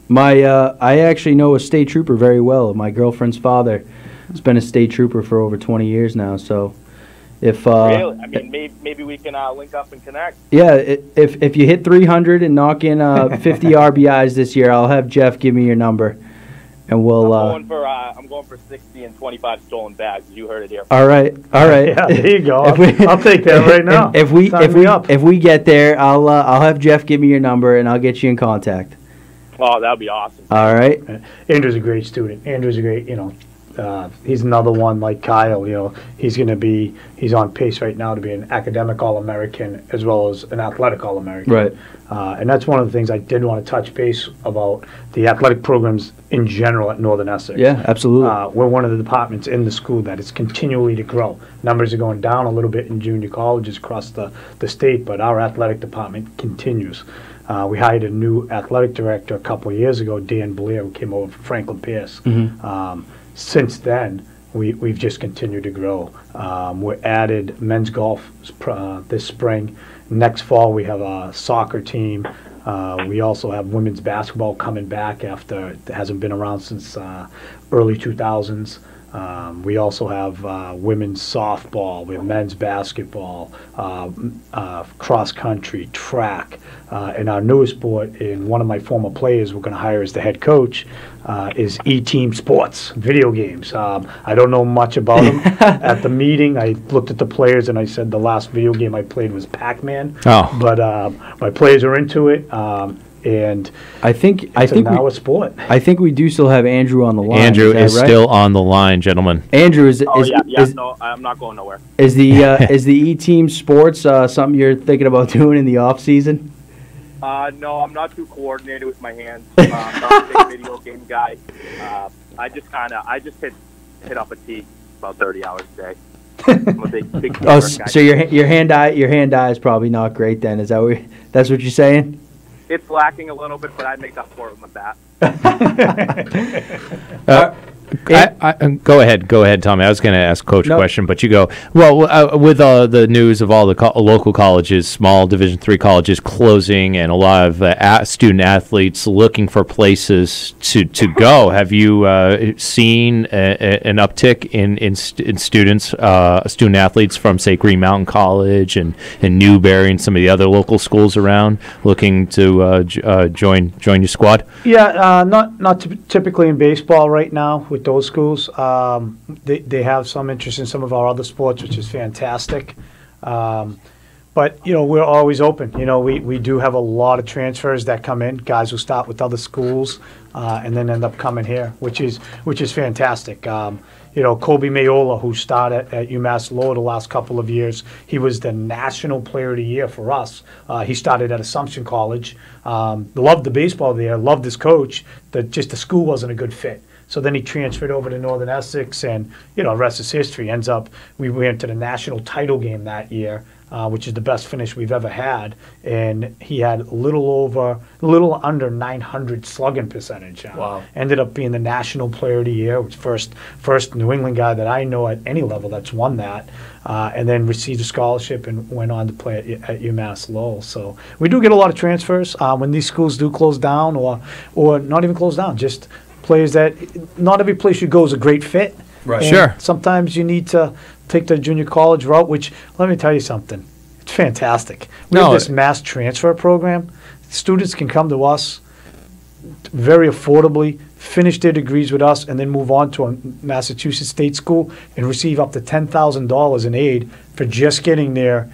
I actually know a state trooper very well. My girlfriend's father has been a state trooper for over 20 years now. So, if really, maybe we can link up and connect. Yeah, if you hit 300 and knock in 50 RBIs this year, I'll have Jeff give me your number, and we'll. I'm going for 60 and 25 stolen bags. You heard it here. All right. Yeah, there you go. I'll take that right now. If we get there, I'll have Jeff give me your number, and I'll get you in contact. Oh, that'd be awesome. All right. Andrew's a great student. Andrew's a great, he's another one like Kyle. He's on pace right now to be an academic All-American as well as an athletic All-American. Right. And that's one of the things I did want to touch base about the athletic programs in general at Northern Essex. Yeah, absolutely. We're one of the departments in the school that is continually to grow. Numbers are going down a little bit in junior colleges across the state, but our athletic department continues. We hired a new athletic director a couple of years ago, Dan Blair, who came over from Franklin Pierce. Mm-hmm. Since then, we've just continued to grow. We added men's golf this spring. Next fall, we have a soccer team. We also have women's basketball coming back after it hasn't been around since early 2000s. We also have women's softball, we have men's basketball, cross country, track, and our newest sport, and one of my former players we're going to hire as the head coach, is E-Team Sports, video games. I don't know much about them. At the meeting, I looked at the players and I said the last video game I played was Pac-Man. Oh. But my players are into it. And I think now a sport. I think we do still have Andrew on the line. Andrew is right? still on the line, gentlemen. Andrew no, I'm not going nowhere. Is the E-Team Sports something you're thinking about doing in the off season? No, I'm not too coordinated with my hands. I'm not a big video game guy. I just hit up a tee about 30 hours a day. I'm a big guy. So your hand eye is probably not great then. Is that's what you're saying? It's lacking a little bit, but I make up for it with that. Go ahead, Tommy. I was going to ask Coach a question, but you go. Well, with the news of all the local colleges, small Division III colleges closing, and a lot of student athletes looking for places to go, have you seen an uptick in students, student athletes from, say, Green Mountain College and Newberry and some of the other local schools around looking to join your squad? Yeah, not typically in baseball right now with those schools. They have some interest in some of our other sports, which is fantastic. But, we're always open. We do have a lot of transfers that come in, guys who start with other schools and then end up coming here, which is fantastic. Kobe Mayola, who started at UMass Lowell the last couple of years, he was the National Player of the Year for us. He started at Assumption College, loved the baseball there, loved his coach, just the school wasn't a good fit. So then he transferred over to Northern Essex, and, the rest is history. We went to the national title game that year, which is the best finish we've ever had, and he had a little under 900 slugging percentage. Wow. Ended up being the National Player of the Year, which first New England guy that I know at any level that's won that, and then received a scholarship and went on to play at UMass Lowell. So we do get a lot of transfers when these schools do close down, or not even close down, just players that not every place you go is a great fit. Right. And sure. Sometimes you need to take the junior college route, which, let me tell you something, it's fantastic. We have this mass transfer program. Students can come to us very affordably, finish their degrees with us, and then move on to a Massachusetts state school and receive up to $10,000 in aid for just getting their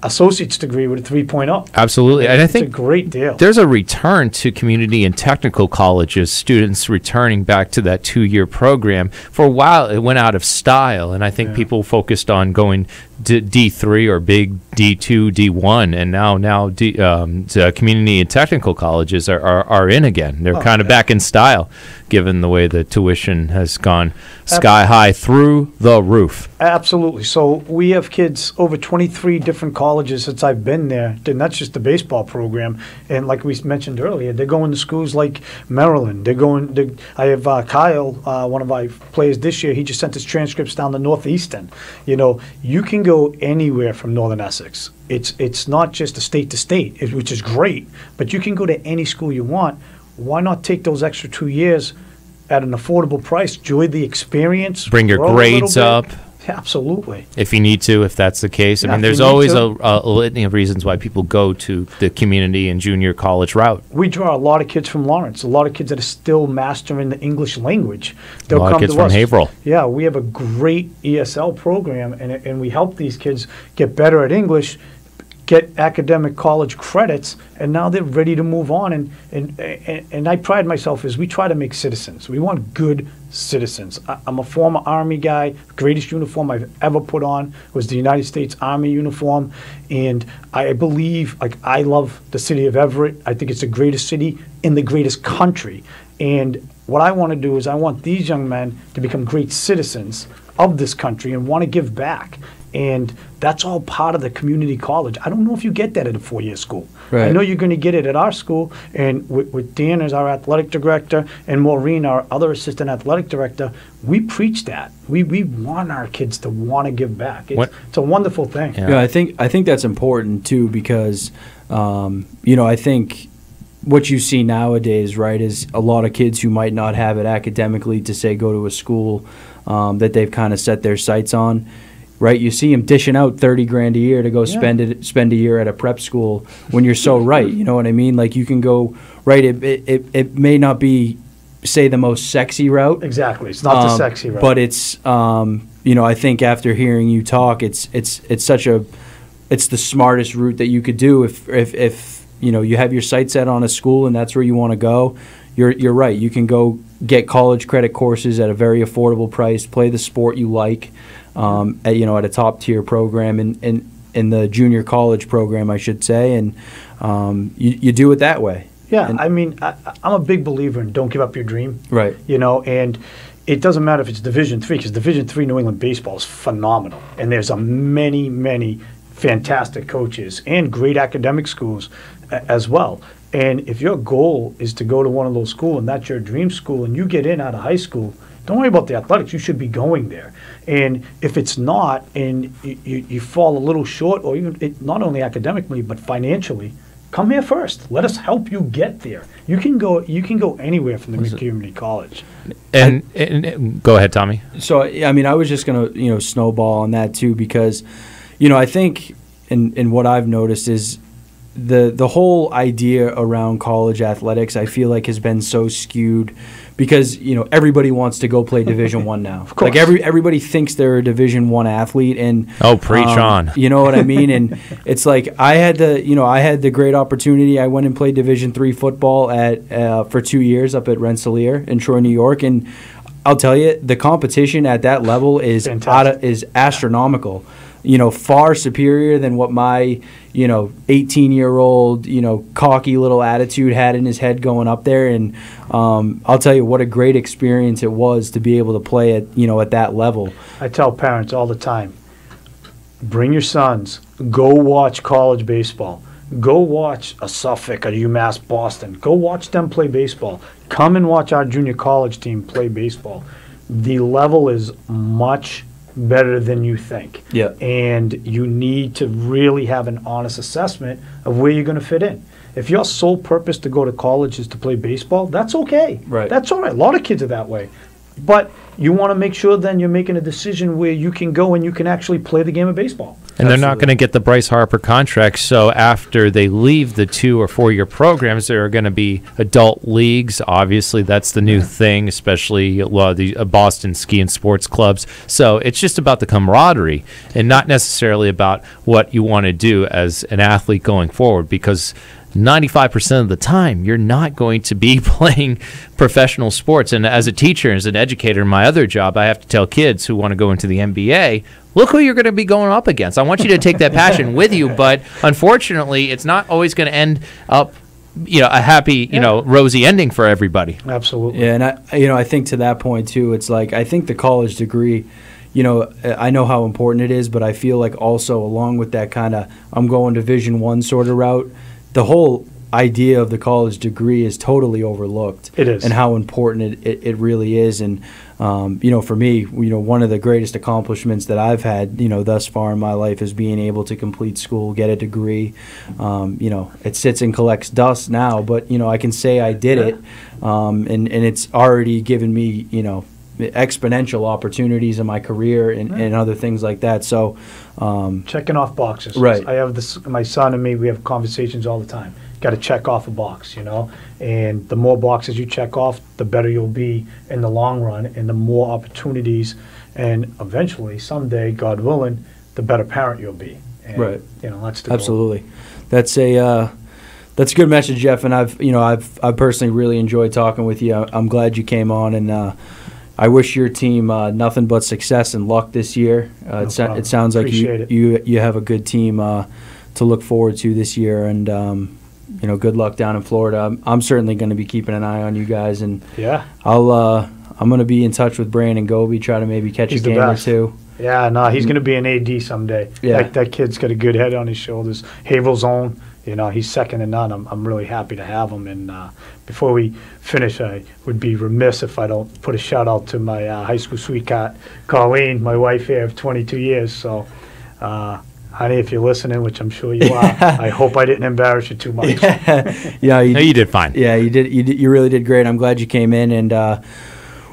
associate's degree with a 3.0. Absolutely. And I think it's a great deal. There's a return to community and technical colleges, students returning back to that 2-year program. For a while, it went out of style, and I think people focused on going D3 or big D2, D1, and now community and technical colleges are in again. They're kind of back in style, given the way the tuition has gone sky high through the roof. Absolutely. So we have kids over 23 different colleges since I've been there, and that's just the baseball program. And like we mentioned earlier, they're going to schools like Maryland. I have Kyle, one of my players this year, he just sent his transcripts down to Northeastern. You can go anywhere from Northern Essex. It's not just a state to state, which is great, but you can go to any school you want. Why not take those extra 2 years at an affordable price? Enjoy the experience. Bring your grades up. Absolutely. If you need to, if that's the case. I mean, there's always a litany of reasons why people go to the community and junior college route. We draw a lot of kids from Lawrence, a lot of kids that are still mastering the English language. They'll come to us. A lot of kids from Haverhill. Yeah, we have a great ESL program, and we help these kids get better at English, get academic college credits, and now they're ready to move on. And I pride myself as we try to make citizens. We want good citizens. I'm a former Army guy. Greatest uniform I've ever put on was the United States Army uniform, and I believe, I love the city of Everett. I think it's the greatest city in the greatest country. And what I want to do is I want these young men to become great citizens of this country and want to give back. And that's all part of the community college. I don't know if you get that at a 4-year school. Right. I know you're going to get it at our school, and with Dan as our athletic director and Maureen, our other assistant athletic director, we preach that. We want our kids to want to give back. It's a wonderful thing. Yeah, I think that's important too, because I think what you see nowadays, right, is a lot of kids who might not have it academically to, say, go to a school that they've kind of set their sights on. Right, you see them dishing out $30,000 a year to go spend a year at a prep school when you're so right. You know what I mean? Like, you can go right. It may not be, say, the most sexy route. Exactly, it's not the sexy route. But it's I think after hearing you talk, it's the smartest route that you could do if you have your sights set on a school and that's where you want to go. You're right. You can go get college credit courses at a very affordable price. Play the sport you like. At a top tier program in the junior college program, I should say, and you do it that way. Yeah, I'm a big believer in don't give up your dream. Right. And it doesn't matter if it's Division III, because Division III New England baseball is phenomenal, and there's many fantastic coaches and great academic schools as well. And if your goal is to go to one of those schools and that's your dream school, and you get in out of high school, Don't worry about the athletics. You should be going there. And if it's not, and you fall a little short, or even not only academically but financially, come here first. Let us help you get there. You can go anywhere from the community college. And go ahead, Tommy. So I mean, I was just gonna snowball on that too, because I think and what I've noticed is the whole idea around college athletics, I feel like, has been so skewed because everybody wants to go play Division I now. Of course. Like everybody thinks they're a Division I athlete, and preach on. You know what I mean? And it's like I had the great opportunity. I went and played Division III football for 2 years up at Rensselaer in Troy, New York, and I'll tell you, the competition at that level is astronomical. Far superior than what my 18-year-old cocky little attitude had in his head going up there. And I'll tell you what a great experience it was to be able to play at that level. I tell parents all the time, bring your sons, go watch college baseball. Go watch a Suffolk, a UMass Boston. Go watch them play baseball. Come and watch our junior college team play baseball. The level is much better than you think. Yeah. And you need to really have an honest assessment of where you're going to fit in. If your sole purpose to go to college is to play baseball, that's okay. Right. That's all right. A lot of kids are that way. But you want to make sure then you're making a decision where you can go and you can actually play the game of baseball. And they're not going to get the Bryce Harper contract, so after they leave the 2 or 4 year programs, there are going to be adult leagues. Obviously, that's the new thing, especially a lot of the Boston ski and sports clubs. So it's just about the camaraderie and not necessarily about what you want to do as an athlete going forward, because 95% of the time, you're not going to be playing professional sports. And as a teacher, as an educator, in my other job, I have to tell kids who want to go into the NBA, look who you're going to be going up against. I want you to take that passion with you, but unfortunately, it's not always going to end up a happy, rosy ending for everybody. Absolutely. Yeah, and I think to that point too, it's like I think the college degree, I know how important it is, but I feel like also along with that kind of I'm going Division I sort of route, the whole idea of the college degree is totally overlooked. It is. And how important it really is. And, for me, one of the greatest accomplishments that I've had, thus far in my life is being able to complete school, get a degree. It sits and collects dust now, but, I can say I did it. And it's already given me, exponential opportunities in my career and other things like that. So checking off boxes. Right. I have my son and me, we have conversations all the time. Got to check off a box, and the more boxes you check off, the better you'll be in the long run, and the more opportunities, and eventually someday, God willing, the better parent you'll be. And, right. That's the absolutely goal. That's a good message, Jeff, and I've personally really enjoyed talking with you. I'm glad you came on, and I wish your team nothing but success and luck this year. It sounds like you have a good team to look forward to this year, and good luck down in Florida. I'm certainly going to be keeping an eye on you guys, and I'm going to be in touch with Brandon Goby, try to maybe catch a game or two. Yeah, no, he's going to be an AD someday. Yeah. That kid's got a good head on his shoulders. Haverhill's own. He's second to none. I'm really happy to have him. And before we finish, I would be remiss if I don't put a shout out to my high school sweetheart, Colleen, my wife here of 22 years. So, honey, if you're listening, which I'm sure you are, I hope I didn't embarrass you too much. Yeah, you did fine. Yeah, you did. You really did great. I'm glad you came in, and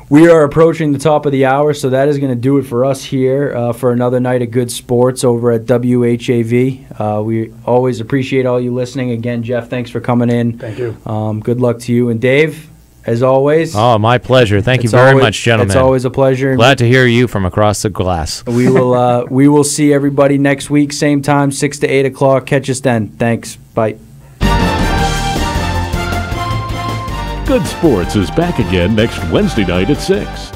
we are approaching the top of the hour, so that is going to do it for us here for another night of good sports over at WHAV. We always appreciate all you listening. Again, Jeff, thanks for coming in. Thank you. Good luck to you. And Dave, as always. Oh, my pleasure. Thank you very much, gentlemen. It's always a pleasure. Glad to hear you from across the glass. We will see everybody next week, same time, 6 to 8 o'clock. Catch us then. Thanks. Bye. Good Sports is back again next Wednesday night at 6.